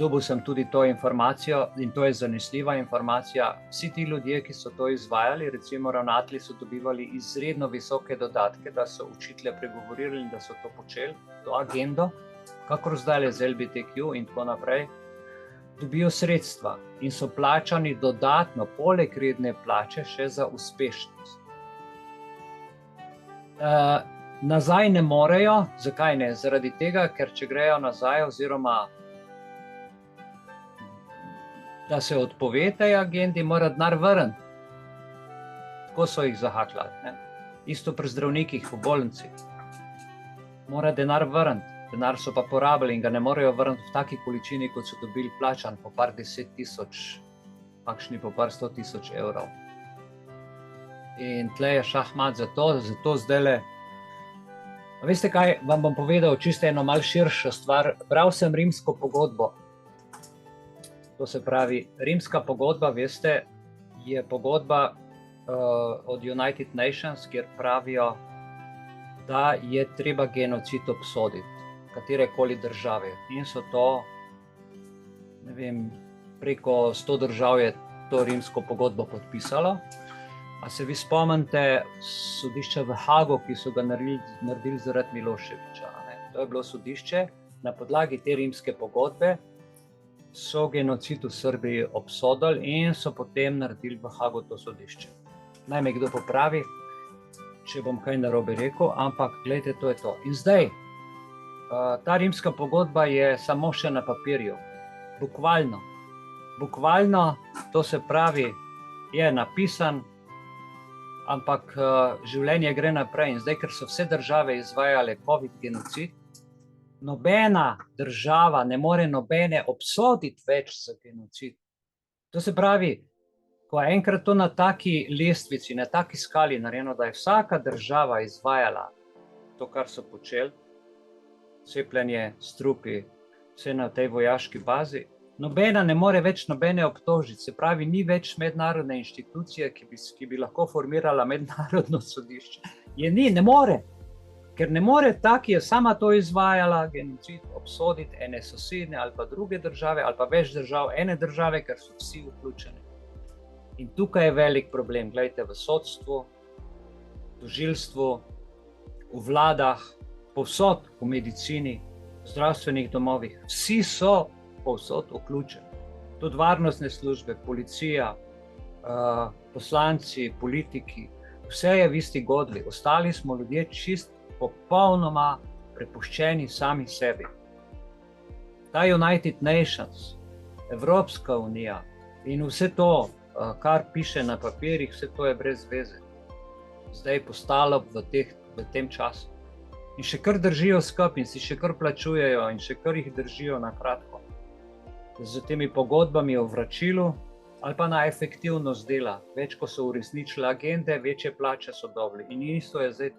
dobil sem tudi to informacijo in to je zanesljiva informacija. Vsi ti ljudje, ki so to izvajali, recimo ravnatelji, so dobivali izredno visoke dodatke, da so učitelje pregovorili in da so to počeli, to agendo, kakor zdaj z LGBTQ in tako naprej, dobijo sredstva in so plačani dodatno, poleg redne plače, še za uspešnost. Nazaj ne morejo, zakaj ne? Zaradi tega, ker če grejo nazaj oziroma da se odpove tej agendi, mora denar vrniti. Tako so jih zahakljali. Isto pri zdravnikih v bolnici. Mora denar vrniti. Denar so pa porabili in ga ne morejo vrniti v taki količini, kot so dobili plačan, po par 10.000, kakšni po par 100.000 evrov. In tle je šahmat zato zdajle. Veste kaj, vam bom povedal čisto eno malo širšo stvar. Bral sem rimsko pogodbo. To se pravi, rimska pogodba, veste, je pogodba od United Nations, kjer pravijo, da je treba genocid obsoditi, katerekoli države. In so to, ne vem, preko 100 držav je to rimsko pogodbo podpisalo. A se vi spomnite sodišča v Hagu, ki so ga naredili zaradi Miloševića? To je bilo sodišče, na podlagi te rimske pogodbe so genocid v Srbiji obsodili in so potem naredili v Hagu to sodišče. Naj me kdo popravi, če bom kaj narobe rekel, ampak gledajte, to je to. In zdaj, ta rimska pogodba je samo še na papirju, bukvalno, to se pravi, je napisan, ampak življenje gre naprej. In zdaj, ker so vse države izvajale COVID genocid, nobena država ne more nobene obsoditi več za genocid. To se pravi, ko je enkrat to na taki lestvici, na taki skali narejeno, da je vsaka država izvajala to, kar so počeli, cepljenje, strupi, vse na tej vojaški bazi, nobena ne more več nobene obtožiti, se pravi, ni več mednarodne inštitucije, ki bi lahko formirala mednarodno sodišče. Ne more, ker ne more ta, ki je sama to izvajala, genocid obsoditi ene sosednje ali pa druge države, ali pa več držav, ene države, ker so vsi vključeni. In tukaj je velik problem, gledajte, v sodstvu, tožilstvu, v vladah, povsod v medicini, v zdravstvenih domovih, vsi so povsod vključeni. Tudi varnostne službe, policija, poslanci, politiki, vse je v isti godlji. Ostali smo ljudje čist popolnoma prepuščeni sami sebi. Ta United Nations, Evropska unija in vse to, kar piše na papirjih, vse to je brez veze. Zdaj je postalo v tem času. In še kar držijo skupaj in si še kar plačujejo in še kar jih držijo na kratko. Z temi pogodbami o vračilu ali pa na efektivnost dela. Več, ko so uresničili agende, večje plače so dobili. In isto je zdaj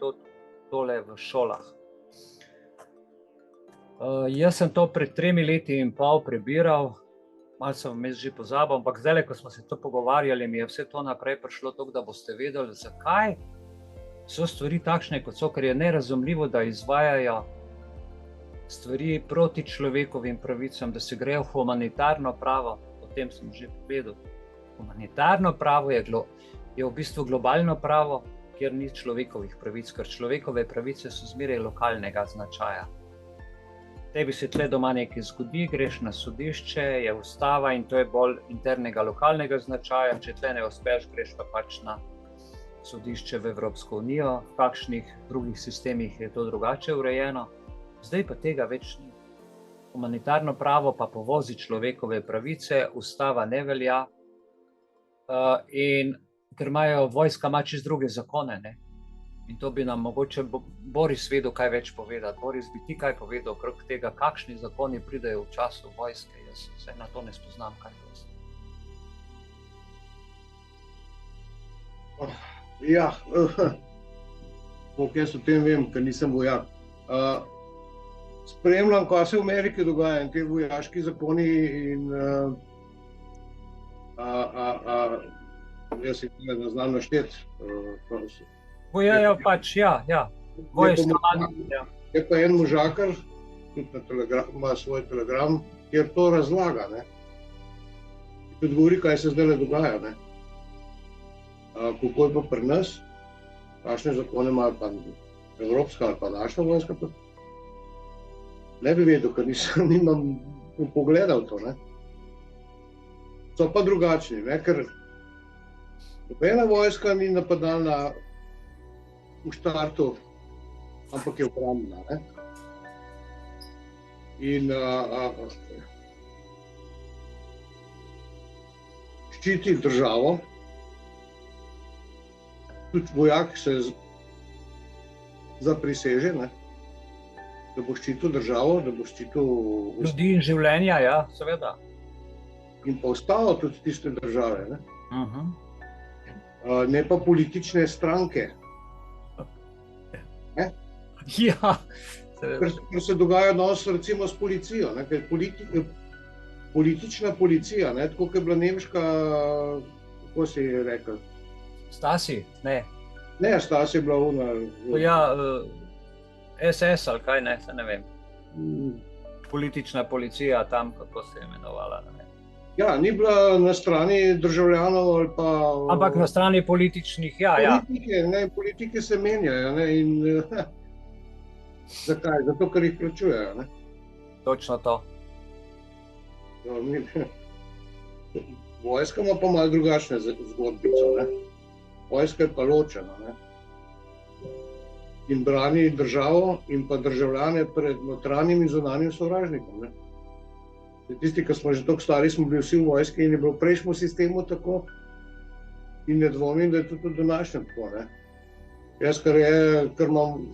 tole v šolah. Jaz sem to pred 3 leti in pol prebiral, malo sem vmes že pozabil, ampak zdaj, ko smo se to pogovarjali, mi je vse to naprej prišlo tako, da boste vedeli, zakaj so stvari takšne, kot so, ker je nerazumljivo, da izvajajo stvari proti človekovim pravicam, da se grejo v humanitarno pravo, o tem sem že povedal. Humanitarno pravo je v bistvu globalno pravo, kjer ni človekovih pravic, ker človekove pravice so zmeraj lokalnega značaja. Tebi se tle doma nekaj zgodi, greš na sodišče, je ustava in to je bolj internega lokalnega značaja, če tle ne uspeš, greš pa pač na sodišče v Evropsko unijo, v kakšnih drugih sistemih je to drugače urejeno. Zdaj pa tega več ni. Humanitarno pravo pa povozi človekove pravice, ustava ne velja in ker vojska ima čisto druge zakone, ne? In to bi nam mogoče Boris vedel kaj več povedati. Boris, bi ti kaj povedal okrog tega, kakšni zakoni pridejo v času vojske? Jaz se na to ne spoznam, kaj to je. Ja, jaz o tem vem, ker nisem vojak. Spremljam, kaj se v Ameriki dogaja in te vojaški zakoni in jaz jih ne znam našteti. Bojajo pač, ja. Je pa en možakar, tudi ima svoj telegram, kjer to razlaga, ne. Tudi govori, kaj se zdaj dogaja, ne. Kako je pa pri nas, kakšne zakone ima pa evropska ali pa naša vojska, pa ne bi vedel, ker nimam pogledal to, ne. So pa drugačni, ne, ker nobena vojska ni napadalna v štartu, ampak je obrambna, ne. In ščiti državo. Tudi vojak se zapriseže, ne, da bo ščitil državo, da bo ščitil ljudi in življenja, ja, seveda. In pa ustavo tudi tiste države, ne. Ne pa politične stranke. Ne? Ja, seveda. Ker se dogaja danes recimo s policijo, ne, ker politična policija, ne, tako kot je bila nemška, kako si je rekel? Stasi? Ne. Ne, Stasi je bila ona. Ja, SS ali kaj, ne, se ne vem. Politična policija tam, kako se je imenovala, ne vem. Ja, ni bila na strani državljanov ali pa... Ampak na strani političnih, ja. Politike, ne, politike se menjajo, ne, in zakaj? Zato, ker jih plačujejo, ne. Točno to. Vojska ima pa malo drugačne zgodbico, ne. Vojska je pa ločena, ne. In brani državo in pa državljane pred notranjim in zunanjim sovražnikom, ne. Tisti, ki smo že toliko stari, smo bili vsi v vojski in je bilo v prejšnjem sistemu tako in ne dvomim, da je tudi v današnjem tako, ne. Jaz, ker imam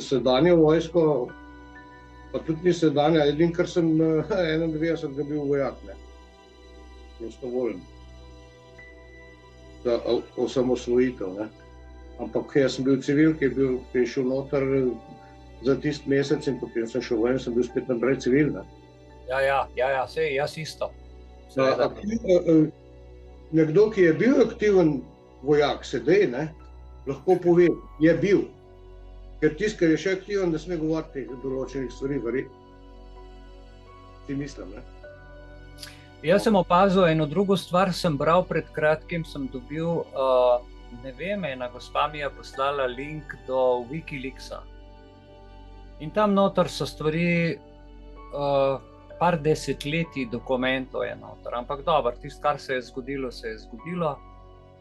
sedanjo vojsko, pa tudi ni sedanja, edin, ker sem 91 bil vojak, ne. Prostovoljen. Za osamosvojitev, ne. Ampak jaz sem bil civil, ki je šel noter za tisti mesec in potem sem šel ven, sem bil spet naprej civil, ne. Ja, sej, jaz isto. Nekdo, ki je bil aktiven vojak, sedaj, ne, lahko pove, je bil. Ker tisti, ki je še aktiven, ne sme govoriti teh določenih stvari, verjetno. Ti mislim, ne? Jaz sem opazil eno drugo stvar, sem bral pred kratkim, sem dobil, ne vem, ena gospa mi je poslala link do Wikileaksa. In tam noter so stvari, par desetletij dokumentov je noter, ampak dobro, tisto, kar se je zgodilo, se je zgodilo.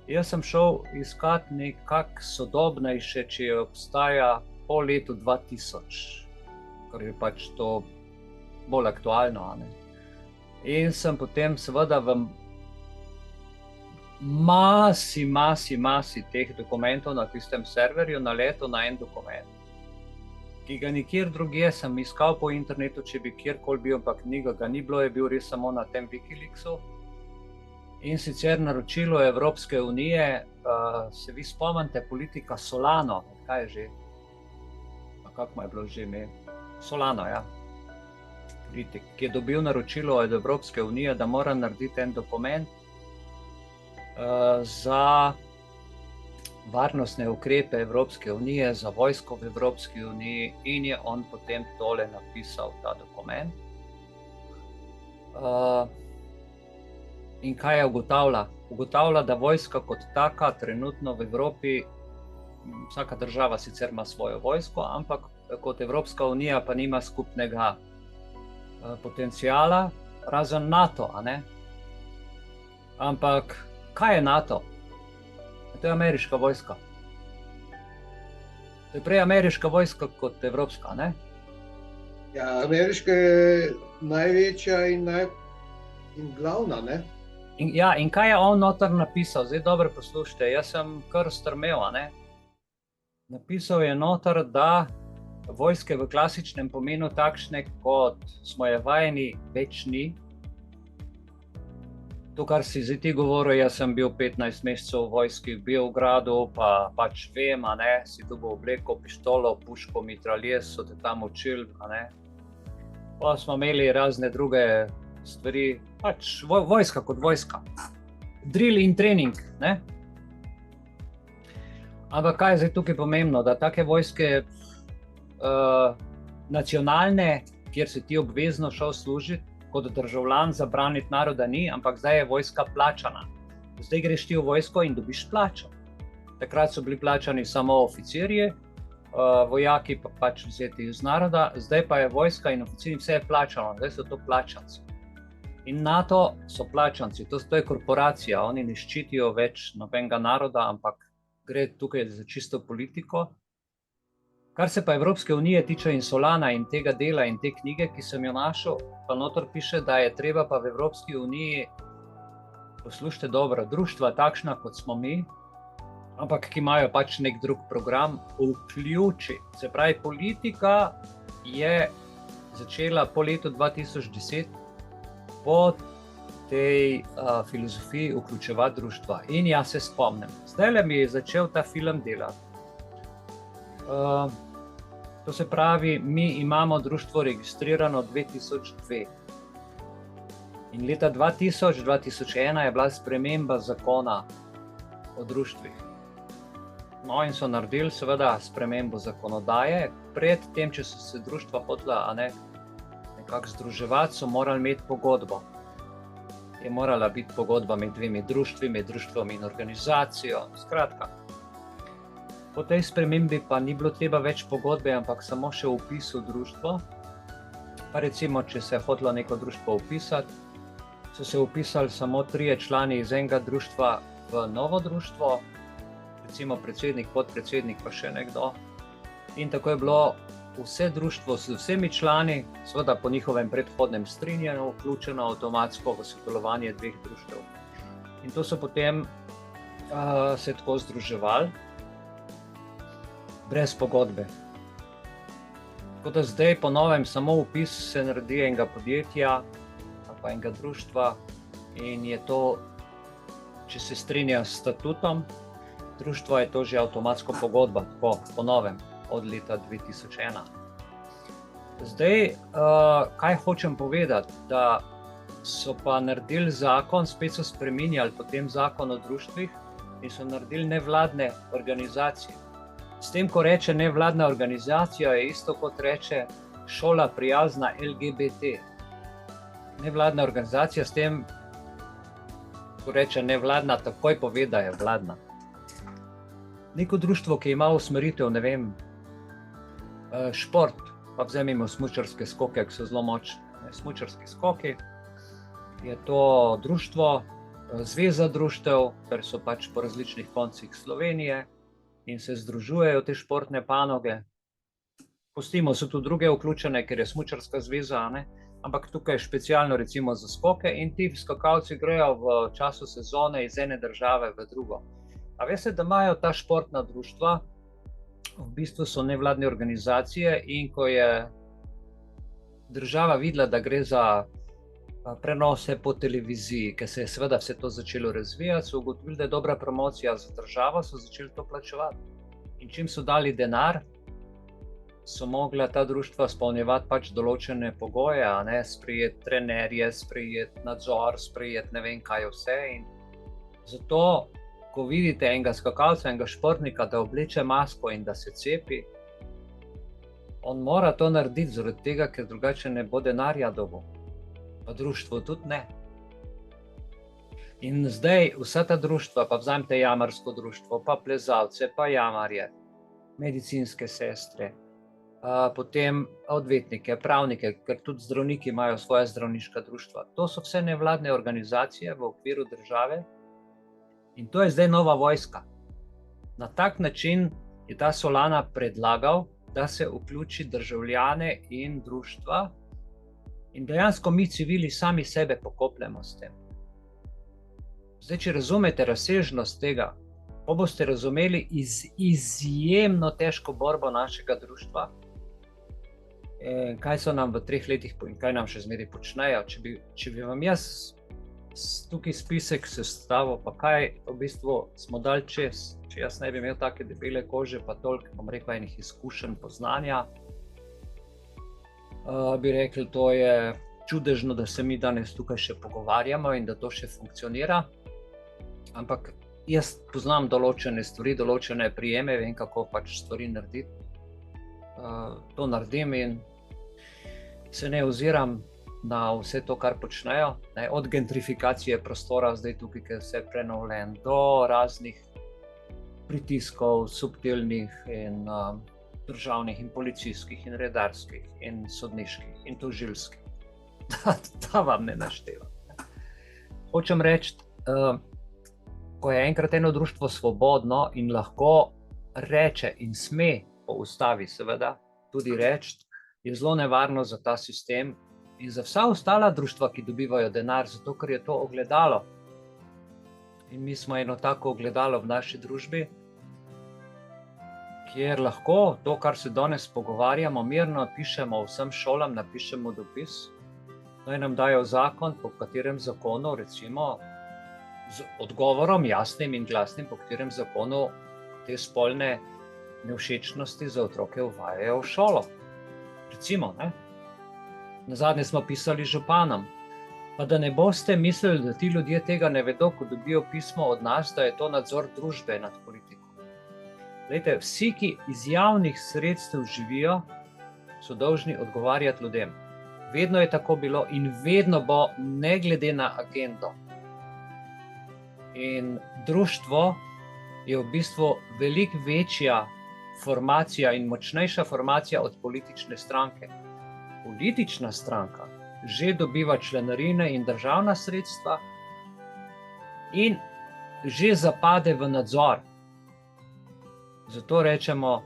Jaz sem šel iskat nekak sodobnejše, če obstaja po letu 2000, ker je pač to bolj aktualno, a ne. In sem potem seveda v masi teh dokumentov na tistem serverju naletel na en dokument, ki ga nikjer drugje sem iskal po internetu, če bi kjerkoli bil, ampak ga ni bilo, je bil res samo na tem Wikileaksu. In sicer naročilo Evropske unije, se vi spomnite, politika Solano, kaj je že? Kako je bilo že ime? Solano, ja. Politik, ki je dobil naročilo od Evropske unije, da mora narediti en dokument za varnostne ukrepe Evropske unije, za vojsko v Evropski uniji, in je on potem tole napisal, ta dokument. In kaj je ugotavlja? Ugotavlja, da vojska kot taka trenutno v Evropi, vsaka država sicer ima svojo vojsko, ampak kot Evropska unija pa nima skupnega potencijala, razen NATO, a ne? Ampak kaj je NATO? To je ameriška vojska. To je prej ameriška vojska kot evropska, ne? Ja, ameriška je največja in glavna, ne? In kaj je on noter napisal? Zdaj dobro poslušajte, jaz sem kar strmel, a ne? Napisal je noter, da vojske v klasičnem pomenu takšne, kot smo je vajeni, več ni. To, kar si zdaj ti govoril, jaz sem bil 15 mesecev v vojski v Beogradu, pa pač vem, a ne, si dobil obleko, pištolo, puško, mitraljez, so te tam učili, a ne. Pa smo imeli razne druge stvari, pač vojska kot vojska. Drill in trening, ne. Ampak kaj je zdaj tukaj pomembno, da take vojske nacionalne, kjer se ti obvezno šel služiti, kot državljan za braniti naroda ni, ampak zdaj je vojska plačana. Zdaj greš ti v vojsko in dobiš plačo. Takrat so bili plačani samo oficirji, vojaki pa pač vzeti iz naroda, zdaj pa je vojska in oficirji, vse je plačano, zdaj so to plačanci. In NATO so plačanci, to je korporacija, oni ne ščitijo več nobenega naroda, ampak gre tukaj za čisto politiko. Kar se pa Evropske unije tiče in Solana in tega dela in te knjige, ki sem jo našel, pa notor piše, da je treba pa v Evropski uniji, poslušajte dobro, društva takšna, kot smo mi, ampak ki imajo pač nek drug program, vključi. Se pravi, politika je začela po letu 2010 po tej filozofiji vključevati društva. In jaz se spomnim, zdajle mi je začel ta film delati. To se pravi, mi imamo društvo registrirano 2002. In leta 2000-2001 je bila sprememba zakona o društvih. No in so naredili seveda spremembo zakonodaje. Pred tem, če so se društva hotela nekako združevati, so morali imeti pogodbo. Je morala biti pogodba med dvemi društvi, med društvom in organizacijo, skratka. Po tej spremembi pa ni bilo treba več pogodbe, ampak samo še vpis v društvo. Pa recimo, če se je hotelo neko društvo vpisati, so se vpisali samo 3 člani iz enega društva v novo društvo, recimo predsednik, podpredsednik pa še nekdo. In tako je bilo vse društvo s vsemi člani, seveda po njihovem predhodnem strinjanju, vključeno avtomatsko v sodelovanje 2 društev. In to so potem se tako združevali, brez pogodbe. Tako da zdaj po novem samo vpis se naredi enega podjetja ali pa enega društva in je to, če se strinja s statutom društva, je to že avtomatsko pogodba, tako po novem, od leta 2001. Zdaj, kaj hočem povedati, da so pa naredili zakon, spet so spreminjali potem zakon o društvih in so naredili nevladne organizacije. S tem, ko reče nevladna organizacija, je isto kot reče šola prijazna LGBT. Nevladna organizacija s tem, ko reče nevladna, takoj pove, da je vladna. Neko društvo, ki ima usmeritev, ne vem, šport, pa vzemimo smučarske skoke, ki so zelo močni. Smučarski skoki je to društvo, zveza društev, ker so pač po različnih koncih Slovenije in se združujejo te športne panoge. Pustimo, so tudi druge vključene, ker je smučarska zveza, ne? Ampak tukaj je specialno recimo za skoke in ti skakalci grejo v času sezone iz ene države v drugo. A veste, da imajo ta športna društva, v bistvu so nevladne organizacije in ko je država videla, da gre za prenose po televiziji, ker se je seveda vse to začelo razvijati, so ugotovili, da je dobra promocija za državo, so začeli to plačevati. In čim so dali denar, so mogla ta društva izpolnjevati pač določene pogoje, a ne, sprejeti trenerje, sprejeti nadzor, sprejeti ne vem kaj vse. In zato, ko vidite enega skakalca, enega športnika, da obleče masko in da se cepi, on mora to narediti zaradi tega, ker drugače ne bo denarja dobil. Pa društvo tudi ne. In zdaj vsa ta društva, pa vzamete jamarsko društvo, pa plezalce, pa jamarje, medicinske sestre, potem odvetnike, pravnike, ker tudi zdravniki imajo svoja zdravniška društva. To so vse nevladne organizacije v okviru države in to je zdaj nova vojska. Na tak način je ta Solana predlagal, da se vključi državljane in društva in dejansko mi civili sami sebe pokopljamo s tem. Zdaj, če razumete razsežnost tega, pa boste razumeli izjemno težko borbo našega društva, kaj so nam v 3 letih in kaj nam še zmeraj počnejo. Če bi vam jaz tukaj spisek sestavil, pa kaj v bistvu smo dali čez, če jaz ne bi imel take debele kože, pa toliko, bom rekel, enih izkušenj, poznanja, bi rekli, to je čudežno, da se mi danes tukaj še pogovarjamo in da to še funkcionira. Ampak jaz poznam določene stvari, določene prijeme, vem, kako pač stvari narediti. To naredim in se ne oziram na vse to, kar počnejo. Od gentrifikacije prostora, zdaj tukaj, ker je vse prenovljen, do raznih pritiskov, subtilnih in državnih in policijskih in redarskih in sodniških in tožilskih. Da vam ne naštevam. Hočem reči, ko je enkrat eno društvo svobodno in lahko reče in sme po ustavi seveda tudi reči, je zelo nevarno za ta sistem in za vsa ostala društva, ki dobivajo denar, zato ker je to ogledalo. In mi smo eno tako ogledalo v naši družbi, kjer lahko to, kar se danes pogovarjamo, mirno pišemo vsem šolam, napišemo dopis, naj nam dajo zakon, po katerem zakonu, recimo, z odgovorom jasnim in glasnim, po katerem zakonu te spolne nevšečnosti za otroke uvajajo v šolo. Recimo, ne? Nazadnje smo pisali županom, pa da ne boste mislili, da ti ljudje tega ne vedo, ko dobijo pismo od nas, da je to nadzor družbe nad politiko. Glejte, vsi, ki iz javnih sredstev živijo, so dolžni odgovarjati ljudem. Vedno je tako bilo in vedno bo, ne glede na agendo. In društvo je v bistvu veliko večja formacija in močnejša formacija od politične stranke. Politična stranka že dobiva članarine in državna sredstva in že zapade v nadzor. Zato rečemo,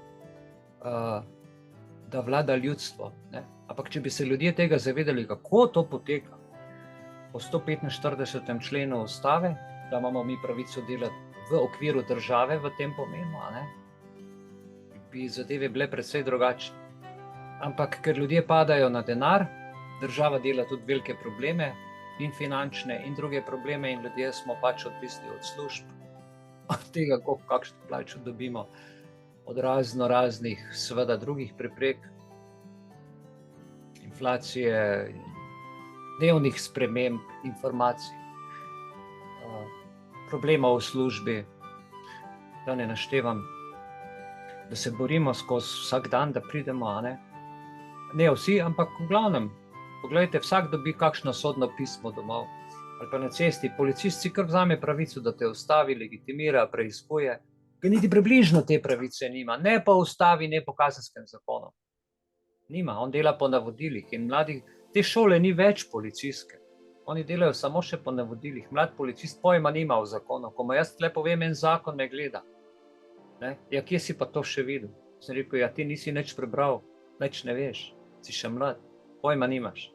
da vlada ljudstvo. Ne? Ampak če bi se ljudje tega zavedali, kako to poteka, po 145. členu ustave, da imamo mi pravico delati v okviru države v tem pomenu, a ne? Bi zadeve bile precej drugačne. Ampak ker ljudje padajo na denar, država dela tudi velike probleme in finančne in druge probleme in ljudje smo pač odvisni od služb, od tega, kakšno plačo dobimo, od raznih, seveda drugih preprek, inflacije, dnevnih sprememb, informacij, problemov v službi, da ne naštevam, da se borimo skozi vsak dan, da pridemo, a ne? Ne vsi, ampak v glavnem, poglejte, vsak dobi kakšno sodno pismo domov, ali pa na cesti, policist si kar vzame pravico, da te ustavi, legitimira, preiskuje, ga niti približno te pravice nima, ne po ustavi, ne po kazenskem zakonu. Nima, on dela po navodilih in mladih, te šole ni več policijske. Oni delajo samo še po navodilih. Mlad policist pojma nima v zakonu. Ko mu jaz tle povem en zakon, me gleda. Ne? Ja, kje si pa to še videl? Sem rekel, ja, ti nisi nič prebral, nič ne veš, si še mlad, pojma nimaš.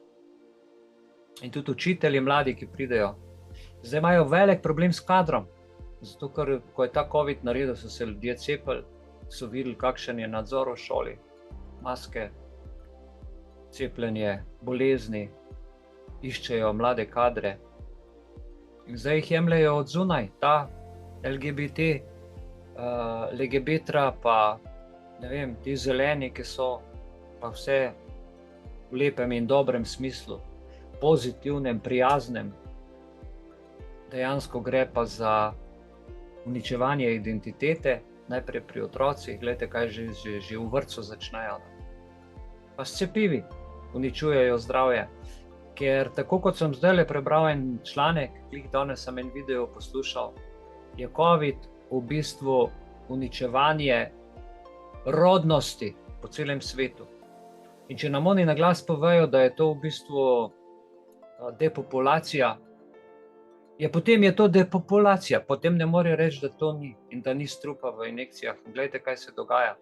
In tudi učitelji mladi, ki pridejo, zdaj imajo velik problem s kadrom. Zato, ker ko je ta COVID naredil, so se ljudje cepili, so videli, kakšen je nadzor v šoli, maske, cepljenje, bolezni, iščejo mlade kadre. In zdaj jih jemljejo od zunaj, ta LGBT, LGBTra, pa ne vem, ti zeleni, ki so pa vse v lepem in dobrem smislu, pozitivnem, prijaznem. Dejansko gre pa za uničevanje identitete, najprej pri otrocih, gledajte, kaj že v vrtcu začnejo. Pa s cepivi uničujejo zdravje. Ker tako kot sem zdaj prebral en članek, danes sem en video poslušal, je COVID v bistvu uničevanje rodnosti po celem svetu. In če nam oni na glas povejo, da je to v bistvu depopulacija, potem je to depopulacija, potem ne more reči, da to ni in da ni strupa v injekcijah. Glejte, kaj se dogaja,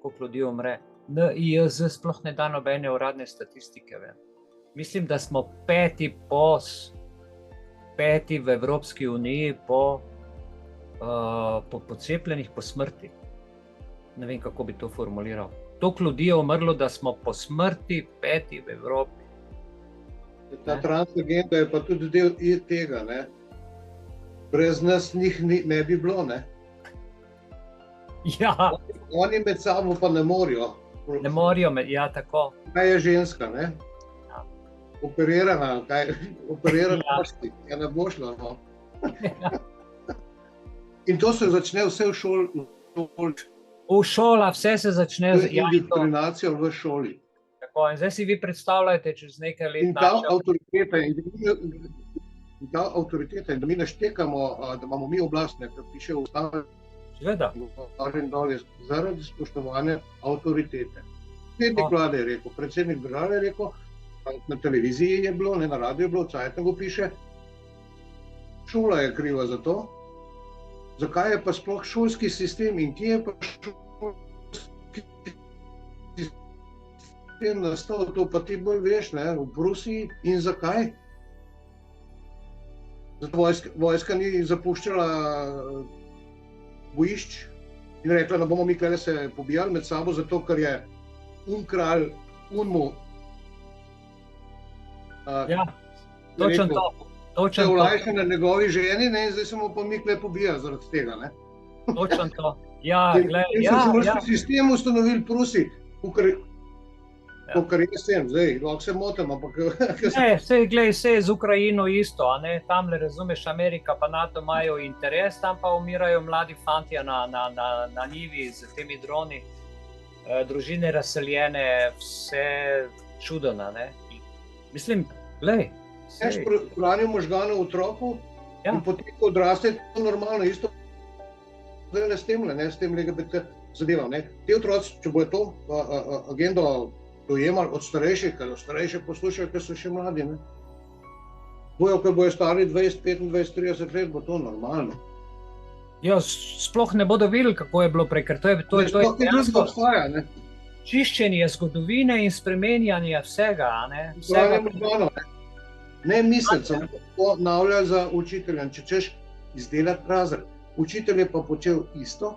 koliko ljudi umre. NIJZ sploh ne da nobene uradne statistike. Mislim, da smo peti v Evropski uniji po cepljenih po smrti. Ne vem, kako bi to formuliral. Toliko ljudi je umrlo, da smo po smrti peti v Evropi. Ta transagenda je pa tudi del tega, ne? Brez nas njih ne bi bilo, ne? Ja. Oni med sabo pa ne morijo. Ne morijo, ja, tako. Kaj je ženska, ne? Ja. Operirana, kosti, ja ne bo šlo, no. Ja. In to se začne vse v šoli. V šola, vse se začne z indoktrinacijo v šoli. Tako, in zdaj si vi predstavljate, čez nekaj let in ta avtoriteta, in da mi naštekamo, da imamo mi oblast, ne, kar piše v ustavi, zaradi spoštovanja avtoritete. Predsednik vlade je rekel, predsednik države je rekel, na televiziji je bilo, ne na radiju je bilo, v Cajtnegu piše, šola je kriva za to. Zakaj je pa sploh šolski sistem in kje je pa šolski sistem nastal, to pa ti bolj veš, ne, v Prusiji in zakaj? Zato vojska ni zapuščala bojišč in rekla, da bomo mi tukaj se pobijali med sabo, zato ker je kralj mu točno to. Se vlajša na njegovi ženi, ne, in zdaj se mu pa mi tukaj pobija zaradi tega, ne. Točno to. Ja, gledaj, ja. Šolski sistem ustanovili Prusi, kar jaz sem, zdaj, lahko se motim, ampak... Ne, sej z Ukrajino isto, a ne, tamle, razumeš, Amerika pa NATO imajo interes, tam pa umirajo mladi fantje na njivi z temi droni, družine razseljene, vse čudona, ne. Mislim, glej, Veš pranju možganov v otroku in potem, ko odraste, je to normalno, isto s tem LGBT zadevam, ne. Te otroci, če bojo to agendo dojemali od starejših, ker starejše poslušajo, ker so še mladi, ne. Ko bojo stari 20, 25, 30 let, bo to normalno. Ja, sploh ne bodo videli, kako je bilo prej, ker to je dejansko obstaja, ne. Čiščenje zgodovine in spremenjanje vsega, ne. Ne misliti, samo ponavlja za učiteljem, če češ izdelati razred. Učitelj je pa počel isto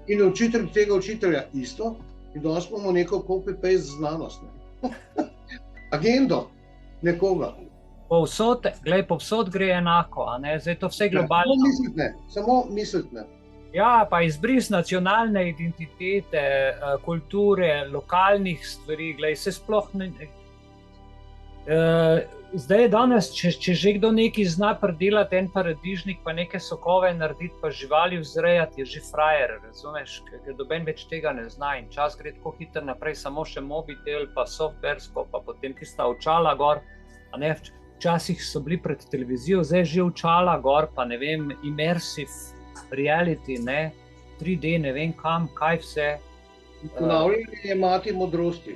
in učitelj tega učitelja isto in danes imamo neko copy-paste znanost. Agendo nekoga. Povsod gre enako, a ne, zdaj to vse globalno. Samo misliti ne. Ja, pa izbris nacionalne identitete, kulture, lokalnih stvari, glej, se sploh ne... Zdaj, danes, če že kdo nekaj zna predelati, en paradižnik, pa neke sokove narediti, pa živali vzrejati, je že frajer, razumeš, ker doben več tega ne zna in čas gre tako hitro naprej, samo še mobitel, pa softversko, pa potem tista očala gor, a ne, včasih so bili pred televizijo, zdaj že očala gor, pa ne vem, immersive reality, ne, 3D, ne vem kam, kaj vse. Ponavljanje je mati modrosti.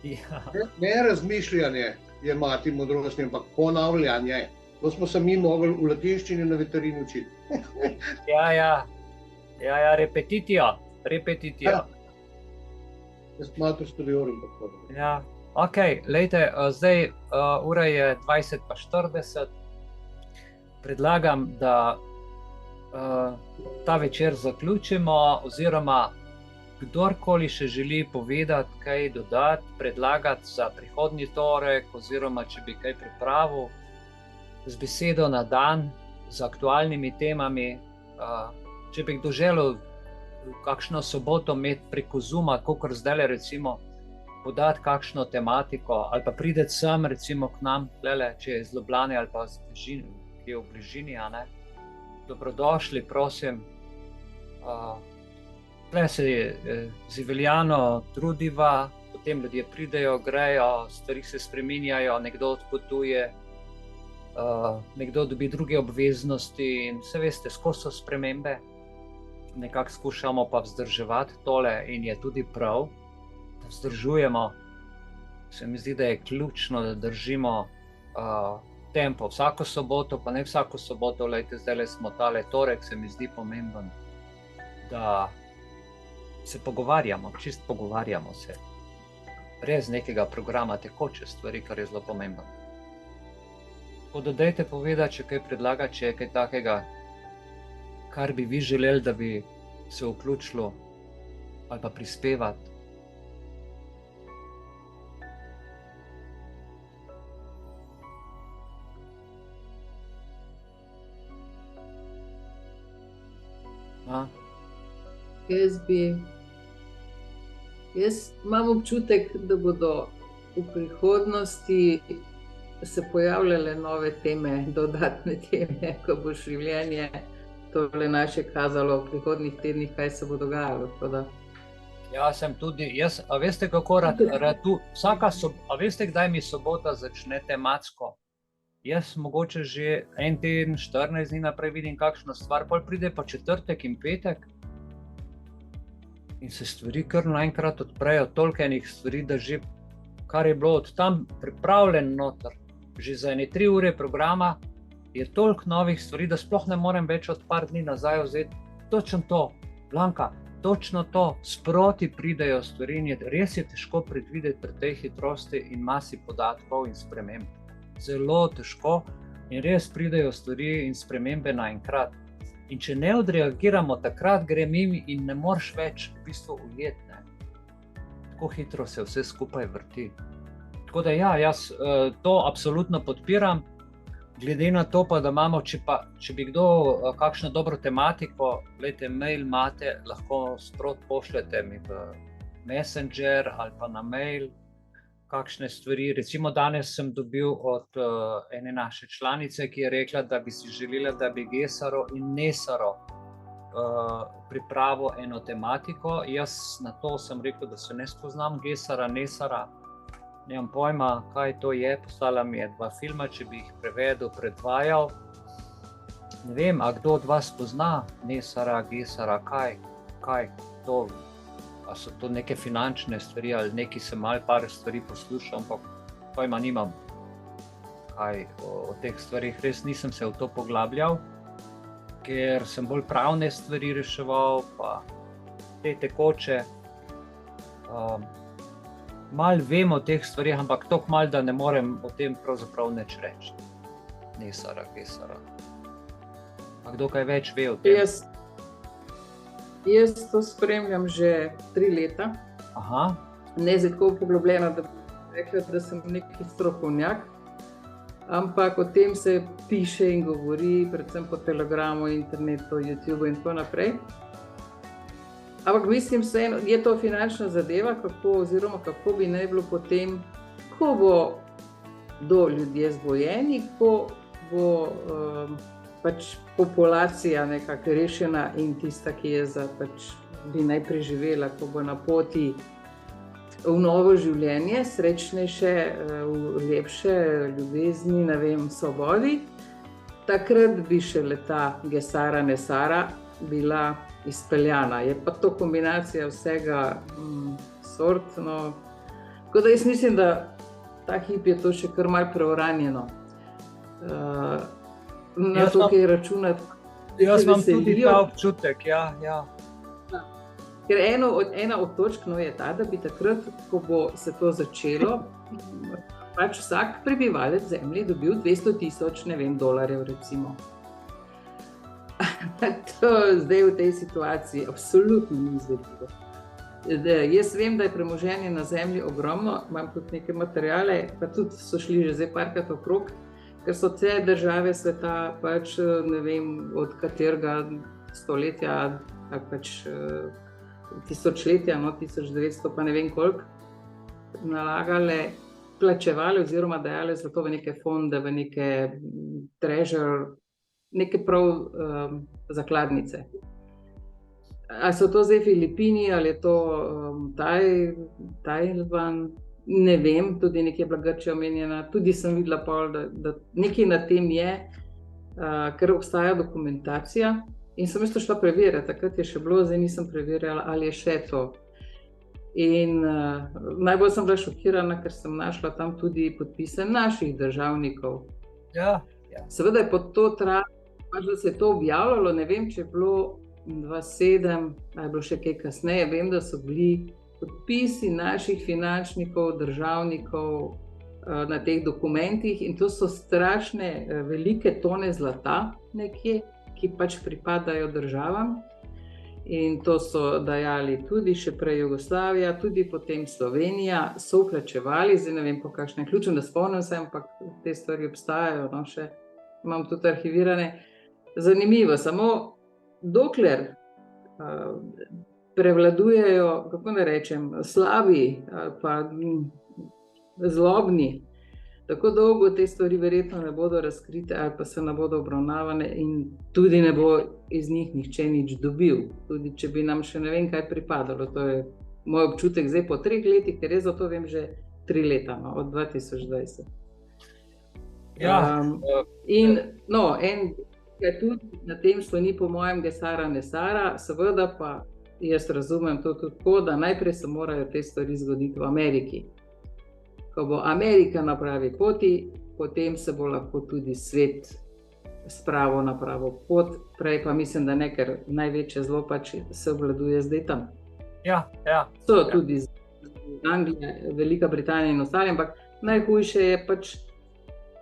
Ja. Ne razmišljanje je mati modrosti, ampak ponavljanje. To smo se mi mogli v latinščini na veterini učiti. Ja, repetitio. Jaz mater studiorim tako. Ja, ok, lejte, zdaj ura je 20:40. Predlagam, da ta večer zaključimo, oziroma kdorkoli še želi povedati, kaj dodati, predlagati za prihodnji torek, oziroma če bi kaj pripravil z besedo na dan, z aktualnimi temami. Če bi kdo želel kakšno soboto imeti preko Zooma, kakor zdajle recimo, podati kakšno tematiko, ali pa prideti sem recimo k nam, tlele, če je iz Ljubljane ali pa ki je v bližini, a ne. Dobrodošli, prosim. Tle se z Iveljano trudiva, potem ljudje pridejo, grejo, stvari se spreminjajo, nekdo odpotuje, nekdo dobi druge obveznosti in vse veste, skozi so spremembe. Nekako skušamo pa vzdrževati tole in je tudi prav, da vzdržujemo. Se mi zdi, da je ključno, da držimo tempo vsako soboto, pa ne vsako soboto, lejte, zdajle smo tale torek, se mi zdi pomemben, da se pogovarjamo, čist pogovarjamo se. Brez nekega programa, tekoče stvari, kar je zelo pomembno. Tako da dajte povedati, če kaj predlaga, če je kaj takega, kar bi vi želeli, da bi se vključilo ali pa prispevati. Jaz imam občutek, da bodo v prihodnosti se pojavljale nove teme, dodatne teme, ko bo življenje tole naše kazalo v prihodnjih tednih, kaj se bo dogajalo. Ja, sem tudi, a veste kako a veste kdaj mi sobota začne tematsko? Jaz mogoče že en teden, 14 dni naprej vidim kakšno stvar, pol pride pa četrtek in petek in se stvari kar naenkrat odprejo, toliko enih stvari, da že kar je bilo od tam pripravljen noter, že za ene 3 ure programa, je toliko novih stvari, da sploh ne morem več od par dni nazaj vzeti. Točno to, Blanka, točno to, sproti pridejo stvari in res je težko predvideti pri tej hitrosti in masi podatkov in sprememb. Zelo težko in res pridejo stvari in spremembe naenkrat. In če ne odreagiramo, takrat gre mimo in ne moreš več v bistvu ujeti. Tako hitro se vse skupaj vrti. Tako da ja, jaz to absolutno podpiram. Glede na to pa, da imamo, če bi kdo kakšno dobro tematiko, glejte, mail imate, lahko sproti pošljete mi v Messenger ali pa na mail kakšne stvari. Recimo danes sem dobil od ene naše članice, ki je rekla, da bi si želela, da bi Gesaro in Nesaro pripravil eno tematiko. Jaz na to sem rekel, da se ne spoznam Gesara, Nesara. Nemam pojma, kaj to je, poslala mi je 2 filma, če bi jih prevedel, predvajal. Ne vem, a kdo od vas pozna Nesara, Gesara, kaj to? A so to neke finančne stvari ali neki se malo par stvari poslušal, ampak pojma nimam, kaj o teh stvarih. Res nisem se v to poglabljal, ker sem bolj pravne stvari reševal, pa te tekoče. Malo vem o teh stvarih, ampak toliko malo, da ne morem o tem pravzaprav nič reči. Nesara, Gesara. A kdo kaj več ve o tem? Jaz to spremljam že 3 leta. Aha. Ne tako poglobljeno, da bi rekla, da sem neki strokovnjak, ampak o tem se piše in govori, predvsem po Telegramu, internetu, YouTubeu in tako naprej. Ampak mislim, je to finančna zadeva, kako bi naj bilo potem, ko bo do ljudje zbojeni, ko bo pač populacija nekako rešena in tista, ki je pač bi naj preživela, ko bo na poti v novo življenje, srečnejše, v lepše ljubezni, ne vem, svobodi, takrat bi šele ta Gesara Nesara bila izpeljana. Je pa to kombinacija vsega sort, no. Tako da jaz mislim, da ta hip je to še kar malo preuranjeno. Na to, kaj računati. Jaz imam tudi ta občutek, ja. Ker ena od točk je ta, da bi takrat, ko bo se to začelo, pač vsak prebivalec zemlje dobil 200,000, ne vem, dolarjev recimo. To zdaj v tej situaciji absolutno ni izvedljivo. Jaz vem, da je premoženje na zemlji ogromno, imam tudi neke materiale, pa tudi so šli že zdaj parkrat okrog, ker so vse države sveta pač, ne vem, od katerega stoletja ali pač tisočletja, 1900 pa ne vem koliko, nalagale, plačevali oziroma dajali za to v neke fonde, v neke treasure, neke prav zakladnice. Ali so to zdaj Filipini, ali je to Tajvan, ne vem, tudi nekje je bila Grčija omenjena, tudi sem videla pol, da nekaj na tem je, ker obstaja dokumentacija in sem isto šla preverjati, takrat je še bilo, zdaj nisem preverjala, ali je še to. In najbolj sem bila šokirana, ker sem našla tam tudi podpise naših državnikov. Ja. Seveda je pod to da se je to objavljalo, ne vem, če je bilo 2007, ali je bilo še kaj kasneje, vem, da so bili podpisi naših finančnikov, državnikov na teh dokumentih in to so strašne velike tone zlata nekje, ki pač pripadajo državam in to so dajali tudi še prej Jugoslavija, tudi potem Slovenija, so vplačevali, zdaj ne vem po kakšnem ključu, da spomnim se, ampak te stvari obstajajo, no, še imam tudi arhivirane. Zanimivo, samo dokler prevladujejo, kako ne rečem, slabi ali pa zlobni, tako dolgo te stvari verjetno ne bodo razkrite ali pa se ne bodo obravnavane in tudi ne bo iz njih nihče nič dobil, tudi če bi nam še ne vem kaj pripadalo. To je moj občutek zdaj po 3 letih, ker jaz za to vem že 3 leta, no, od 2020. Ja. In no, tudi na tem sloni po mojem Gesara Nesara, seveda pa jaz razumem to tudi tako, da najprej se morajo te stvari zgoditi v Ameriki. Ko bo Amerika na pravi poti, potem se bo lahko tudi svet spravil na pravo pot, prej pa mislim, da ne, ker največje zlo pač se obvladuje zdaj tam. Ja. So tudi Anglija, Velika Britanija in ostali, ampak najhujše je pač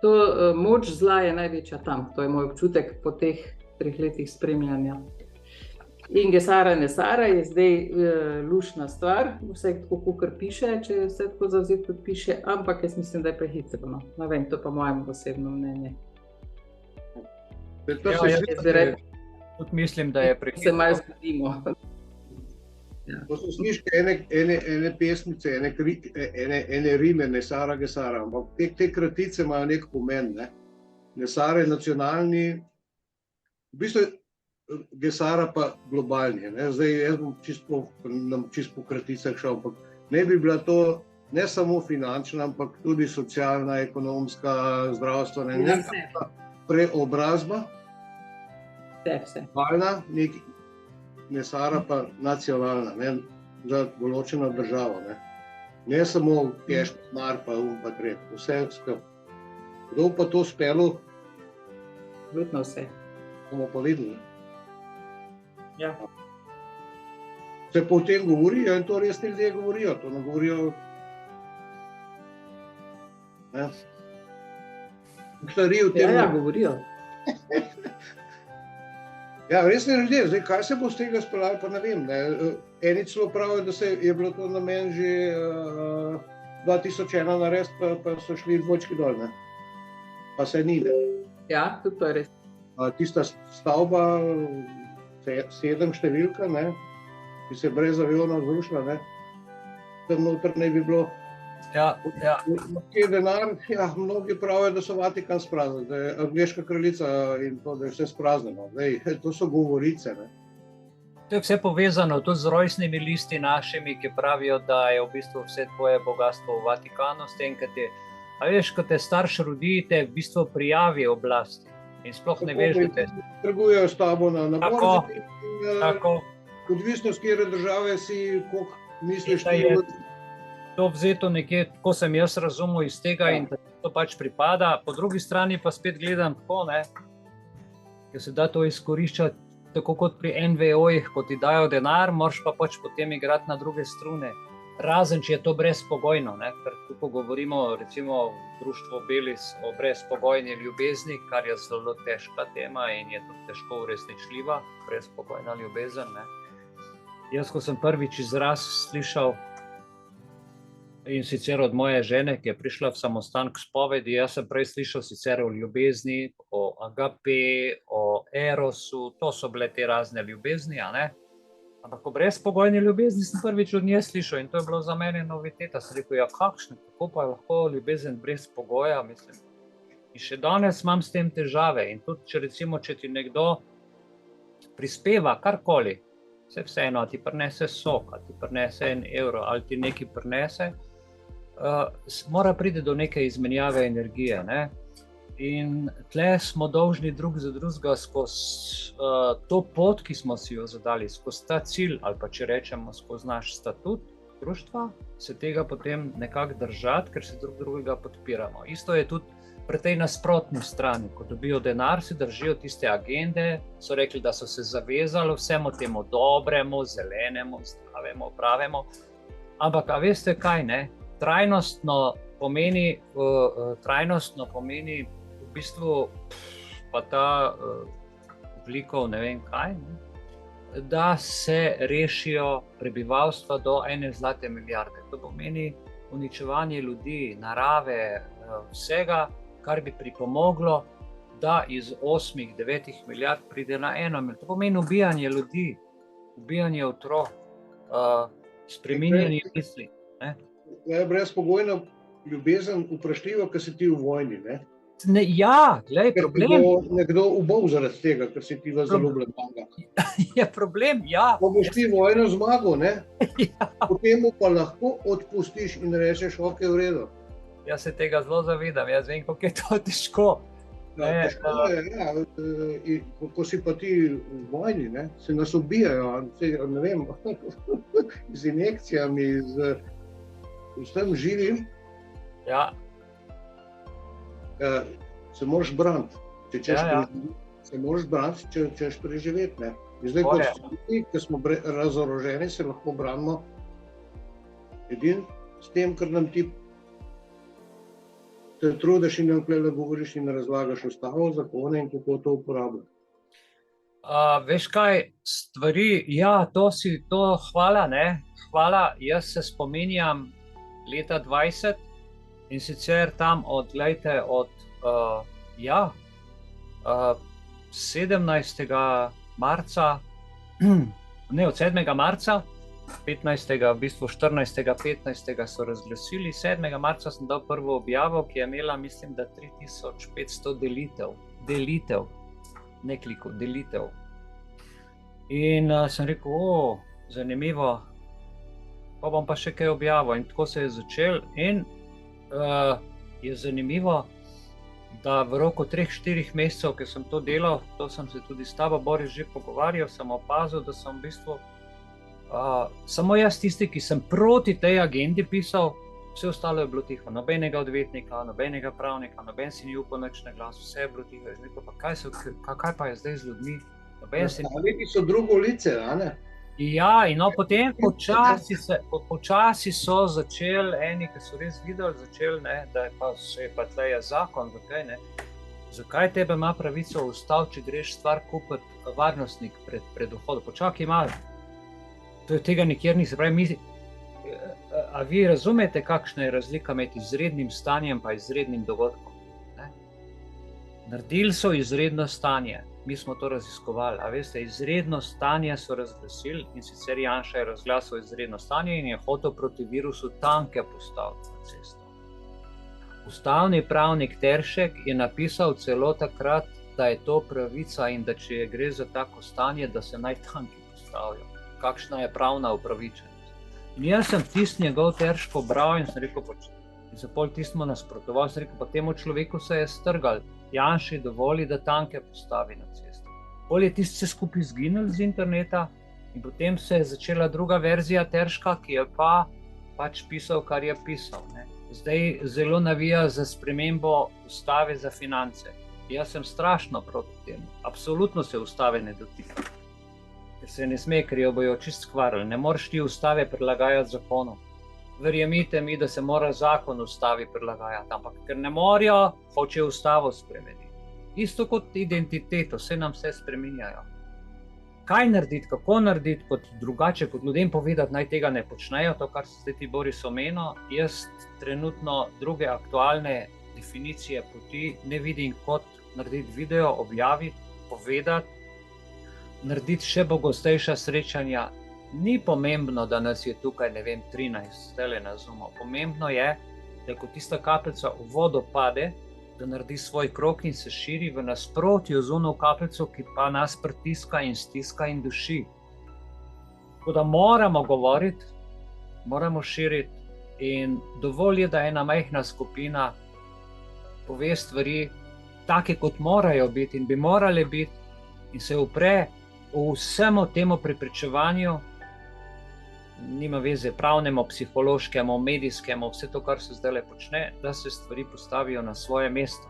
to, moč zla je največja tam, to je moj občutek po teh 3 letih spremljanja. In Gesara Nesara je zdaj luštna stvar, vse tako, kakor piše, če vse tako zavzeto piše, ampak jaz mislim, da je prehitro, no. Ne vem, to pa moje osebno mnenje. Tudi mislim, da je prehitro. Se malo zgodimo. To so sliške ene pesmice, ene rime, Nesara, Gesara, ampak te kratice imajo nek pomen, ne. Nesara je nacionalni, v bistvu Gesara pa globalni, ne. Zdaj jaz bom čisto po kraticah šel, ampak ne bi bila to ne samo finančna, ampak tudi socialna, ekonomska, zdravstvena, neka preobrazba, globalna, Nesara pa nacionalna, ne, za določeno državo, ne. Ne samo keš, mar pa pa tret, vse skup. Kdo pa to spelo? Absolutno vse. Bomo pa videli. Ja. Se pa o tem govorijo in to res ljudje govorijo, to ne govorijo. Ne? Stari v tem. Ja, govorijo. Ja, resni ljudje, zdaj kaj se bo z tega speljalo, pa ne vem, ne. Eni celo pravijo, da je bilo to namen že 2001 narediti, pa so šli dvojčki dol, ne. Pa se ni, ne. Ja, tudi to je res. Tista stavba, 7 številka, ne, ki se je brez aviona zrušila, ne. Tam noter naj bi bilo Ja, ja. Kje je denar? Ja, mnogi pravijo, da so Vatikan spraznili, da je angleška kraljica in to, da je vse spraznjeno. To so govorice. Ne? To je vse povezano tudi z rojstnimi listi našimi, ki pravijo, da je v bistvu vse tvoje bogatstvo v Vatikanu, s tem, kad ko te starš rodi, te v bistvu prijavi oblasti in sploh ne veš, da te trgujejo s tabo na borzi. Tako. Odvisno, s kjere države si, koliko misliš, da je to vzeto nekje, ko sem jaz razumel iz tega in da to pač pripada. Po drugi strani pa spet gledam tako, ker se da to izkoriščati tako kot pri NVO-jih, ko ti dajo denar, moraš pa pač potem igrati na druge strune. Razen, če je to brezpogojno, ker tukaj govorimo recimo v društvu Belis o brezpogojni ljubezni, kar je zelo težka tema in je tudi težko uresničljiva, brezpogojna ljubezen. Jaz, ko sem prvič izraz slišal, in sicer od moje žene, ki je prišla v samostan k spovedi, jaz sem prej slišal sicer o ljubezni, o agape, o erosu, to so bile te razne ljubezni, ampak o brezpogojni ljubezni sem prvič od nje slišal in to je bilo za mene noviteta. Sem rekel, ja kakšne, kako pa je lahko ljubezen brez pogoja, mislim. In še danes imam s tem težave in tudi, če ti nekdo prispeva karkoli, vseeno, ti prinese sok, ali ti prinese 1 evro, ali ti nekaj prinese, mora priti do neke izmenjave energije. In tle smo dolžni drug za drugega skozi to pot, ki smo si jo zadali, skozi ta cilj, ali pa če rečemo skozi naš statut društva, se tega potem nekako držati, ker se drugega podpiramo. Isto je tudi pri tej nasprotni strani, ko dobijo denar, se držijo tiste agende, so rekli, da so se zavezali vsemu temu dobremu, zelenemu, zdravemu, pravemu. Ampak, a veste kaj, trajnostno pomeni v bistvu pa ta oblikov, ne vem kaj, da se rešijo prebivalstva do 1 zlate milijarde. To pomeni uničevanje ljudi, narave, vsega, kar bi pripomoglo, da iz 8-9 milijard pride na 1 milijardo. To pomeni ubijanje ljudi, ubijanje otrok, spreminjanje misli. Je brezpogojna ljubezen vprašljiva, ker si ti v vojni. Ja, glej, problem. Nekdo ubol zaradi tega, ker si ti v zaljubljen manga. Je problem, ja. Ko boš ti vojno zmagal, Ja. potem mu pa lahko odpustiš in rečeš, ok, v redu. Jaz se tega zelo zavedam, jaz vem, kako je to težko. Težko je, ko si pa ti v vojni, se nas ubijajo, ne vem, z injekcijami, z tem živim, se moraš braniti. Se moraš braniti, če češ preživeti. In zdaj, ko smo razoroženi, se lahko branimo edin s tem, ker nam ti te trudiš in nam tukaj govoriš in razlagaš ustavo, zakone in kako to uporabljaš. Veš kaj, stvari, hvala, hvala, jaz se spominjam leta 20 in sicer tam od 17. marca, ne, od 7. marca, 15. v bistvu 14. 15. so razglasili, 7. marca sem dal prvo objavo, ki je imela, mislim, da 3500 delitev, delitev. In sem rekel, zanimivo, pa bom pa še kaj objavil in tako se je začel in je zanimivo, da v roku 3-4 mesecev, ki sem to delal, to sem se tudi s tabo, Boris, že pogovarjal, sem opazil, da sem v bistvu samo jaz tisti, ki sem proti tej agendi pisal, vse ostalo je bilo tiho, nobenega odvetnika, nobenega pravnika, noben si ni upal nič na glas, vse je bilo tiho. Kaj pa je zdaj z ljudmi? Neki so drugo lice, ne? Ja, in potem počasi so začeli, eni, ki so res videli, da je pa tle zakon, zakaj tebe ima pravico ustaviti, če greš stvar kupiti varnostnik pred vhodom? Počakaj malo, tega nikjer ni, se pravi, a vi razumete, kakšna je razlika med izrednim stanjem pa izrednim dogodkom? Naredili so izredno stanje. mi smo to raziskovali. A veste, izredno stanje so razglasili in sicer Janša je razglasil izredno stanje in je hotel proti virusu tanke postaviti na cesto. Ustavni pravnik Teršek je napisal celo takrat, da je to pravica in da če gre za tako stanje, da se naj tanki postavijo. Kakšna je pravna upravičenost. In jaz sem tisti njegov Terško bral in sem rekel, in se pol tismo nasprotoval, sem rekel, pa temu človeku se je strgal, Janši dovoli, da tanke postavi na cesto. Pol je tisti se skupaj izginil z interneta in potem se je začela druga verzija Terška, ki je pač pisal, kar je pisal. Ne. Zdaj zelo navija za spremembo ustave za finance. Jaz sem strašno proti temu. Absolutno se ustave ne dotika. Ker se ne sme, ker jo bojo čist skvarili. Ne moreš ti ustave prilagajati zakonu. Verjemite mi, da se mora zakon ustavi prilagajati, ampak ker ne morajo, hoče ustavo spremeniti. Isto kot identiteto, se nam vse spreminjajo. Kaj narediti, kako narediti, kot drugače, kot ljudem povedati, naj tega ne počnejo, to, kar se zdaj ti Boris omenil. Jaz trenutno druge aktualne definicije poti ne vidim, kot narediti video, objaviti, povedati, narediti še bogostejša srečanja. Ni pomembno, da nas je tukaj, 13, zdaj na Zoomu. Pomembno je, da ko tista kapljica v vodo pade, da naredi svoj krog in se širi v nasprotju z ono kapljico, ki pa nas pritiska in stiska in duši. Tako da moramo govoriti, moramo širiti in dovolj je, da ena majhna skupina pove stvari take, kot morajo biti in bi morale biti in se upre vsemu temu prepričevanju, nima veze pravnemu, psihološkemu, medijskemu, vse to, kar se zdaj počne, da se stvari postavijo na svoje mesto.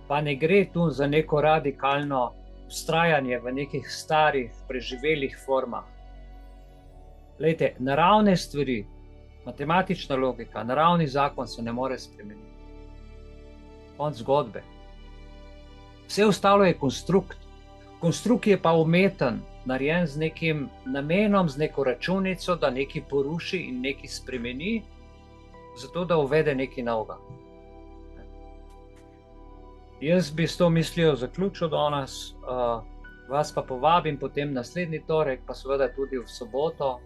Pa ne gre tu za neko radikalno vztrajanje v nekih starih, preživelih formah. Glejte, naravne stvari, matematična logika, naravni zakon se ne more spremeniti. Konec zgodbe. Vse ostalo je konstrukt. Konstrukt je pa umeten, narejen z nekim namenom, z neko računico, da nekaj poruši in nekaj spremeni, zato da uvede nekaj novega. Jaz bi s to mislijo zaključil danes, vas pa povabim potem naslednji torek, pa seveda tudi v soboto.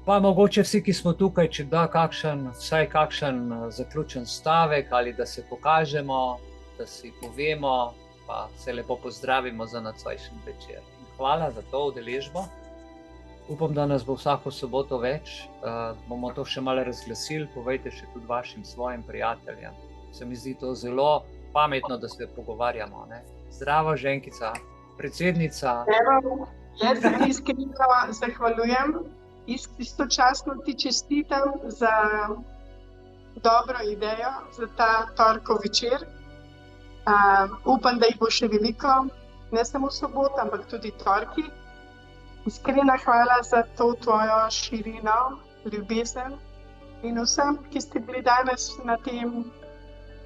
Pa mogoče vsi, ki smo tukaj, če da vsaj kakšen zaključen stavek ali da se pokažemo, da si povemo, pa se lepo pozdravimo za nocojšnji večer. In hvala za to udeležbo. Upam, da nas bo vsako soboto več. Bomo to še malo razglasili, povejte še tudi vašim svojim prijateljem. Se mi zdi to zelo pametno, da se pogovarjamo. Ne? Zdravo, ženkica, predsednica. Jaz se iskreno zahvaljujem. Istočasno ti čestitam za dobro idejo, za ta torkov večer. Upam, da jih bo še veliko, ne samo v soboto, ampak tudi torki. Iskrena hvala za to tvojo širino, ljubezen in vsem, ki ste bili danes na tem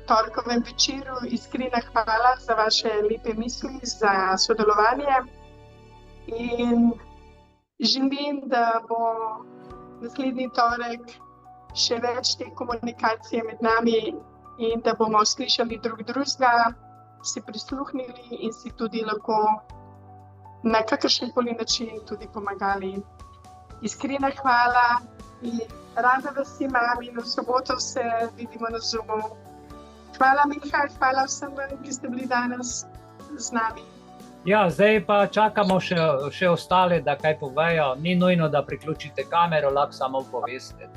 torkovem večeru. Iskrena hvala za vaše lepe misli, za sodelovanje in želim, da bo naslednji torek še več te komunikacije med nami in da bomo slišali drug drugega, si prisluhnili in si tudi lahko na kakršenkoli način tudi pomagali. Iskrena hvala in rada vas imam in v soboto se vidimo na Zoomu. Hvala Miha, hvala vsem, ki ste bili danes z nami. Ja, zdaj pa čakamo še ostale, da kaj povejo. Ni nujno, da priključite kamero, lahko samo poveste.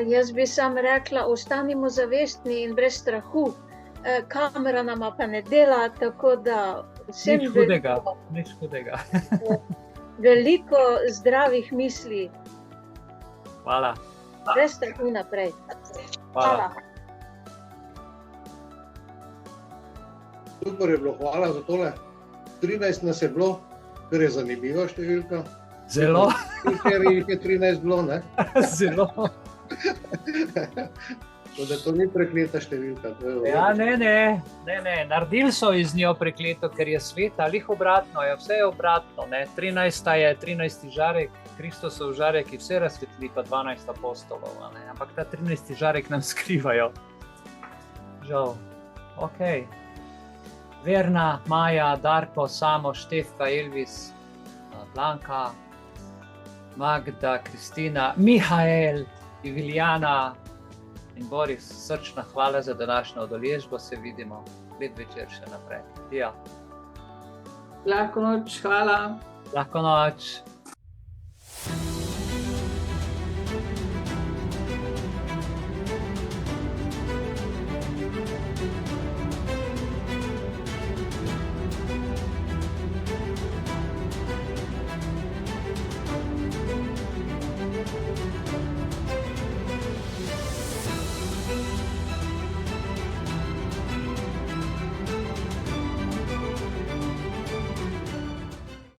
Jaz bi sam rekla, ostanimo zavestni in brez strahu. Kamera nama pa ne dela, tako da vsem nič hudega. Veliko zdravih misli. Hvala. Brez strahu naprej. Hvala. Super je bilo, hvala za tole. 13 nas je bilo, kar je zanimiva številka. Zelo. Jih je 13 bilo, ne? Zelo. Da to ni prekleta številka. Ja, ne. Naredili so iz njo prekleto, ker je sveta, lih obratno je, vse je obratno. Ne? 13 je 13. žarek, Kristosov žarek, ki vse razsvetli, pa 12 apostolov. Ne? Ampak ta 13. žarek nam skrivajo. Žal. Ok. Verna, Maja, Darko, Samo, Štefka, Elvis, Blanka, Magda, Kristina, Mihael, Iviljana in Boris, srčna hvala za današnjo udeležbo, se vidimo lep večer še naprej. Ja. Lahko noč, hvala. Lahko noč.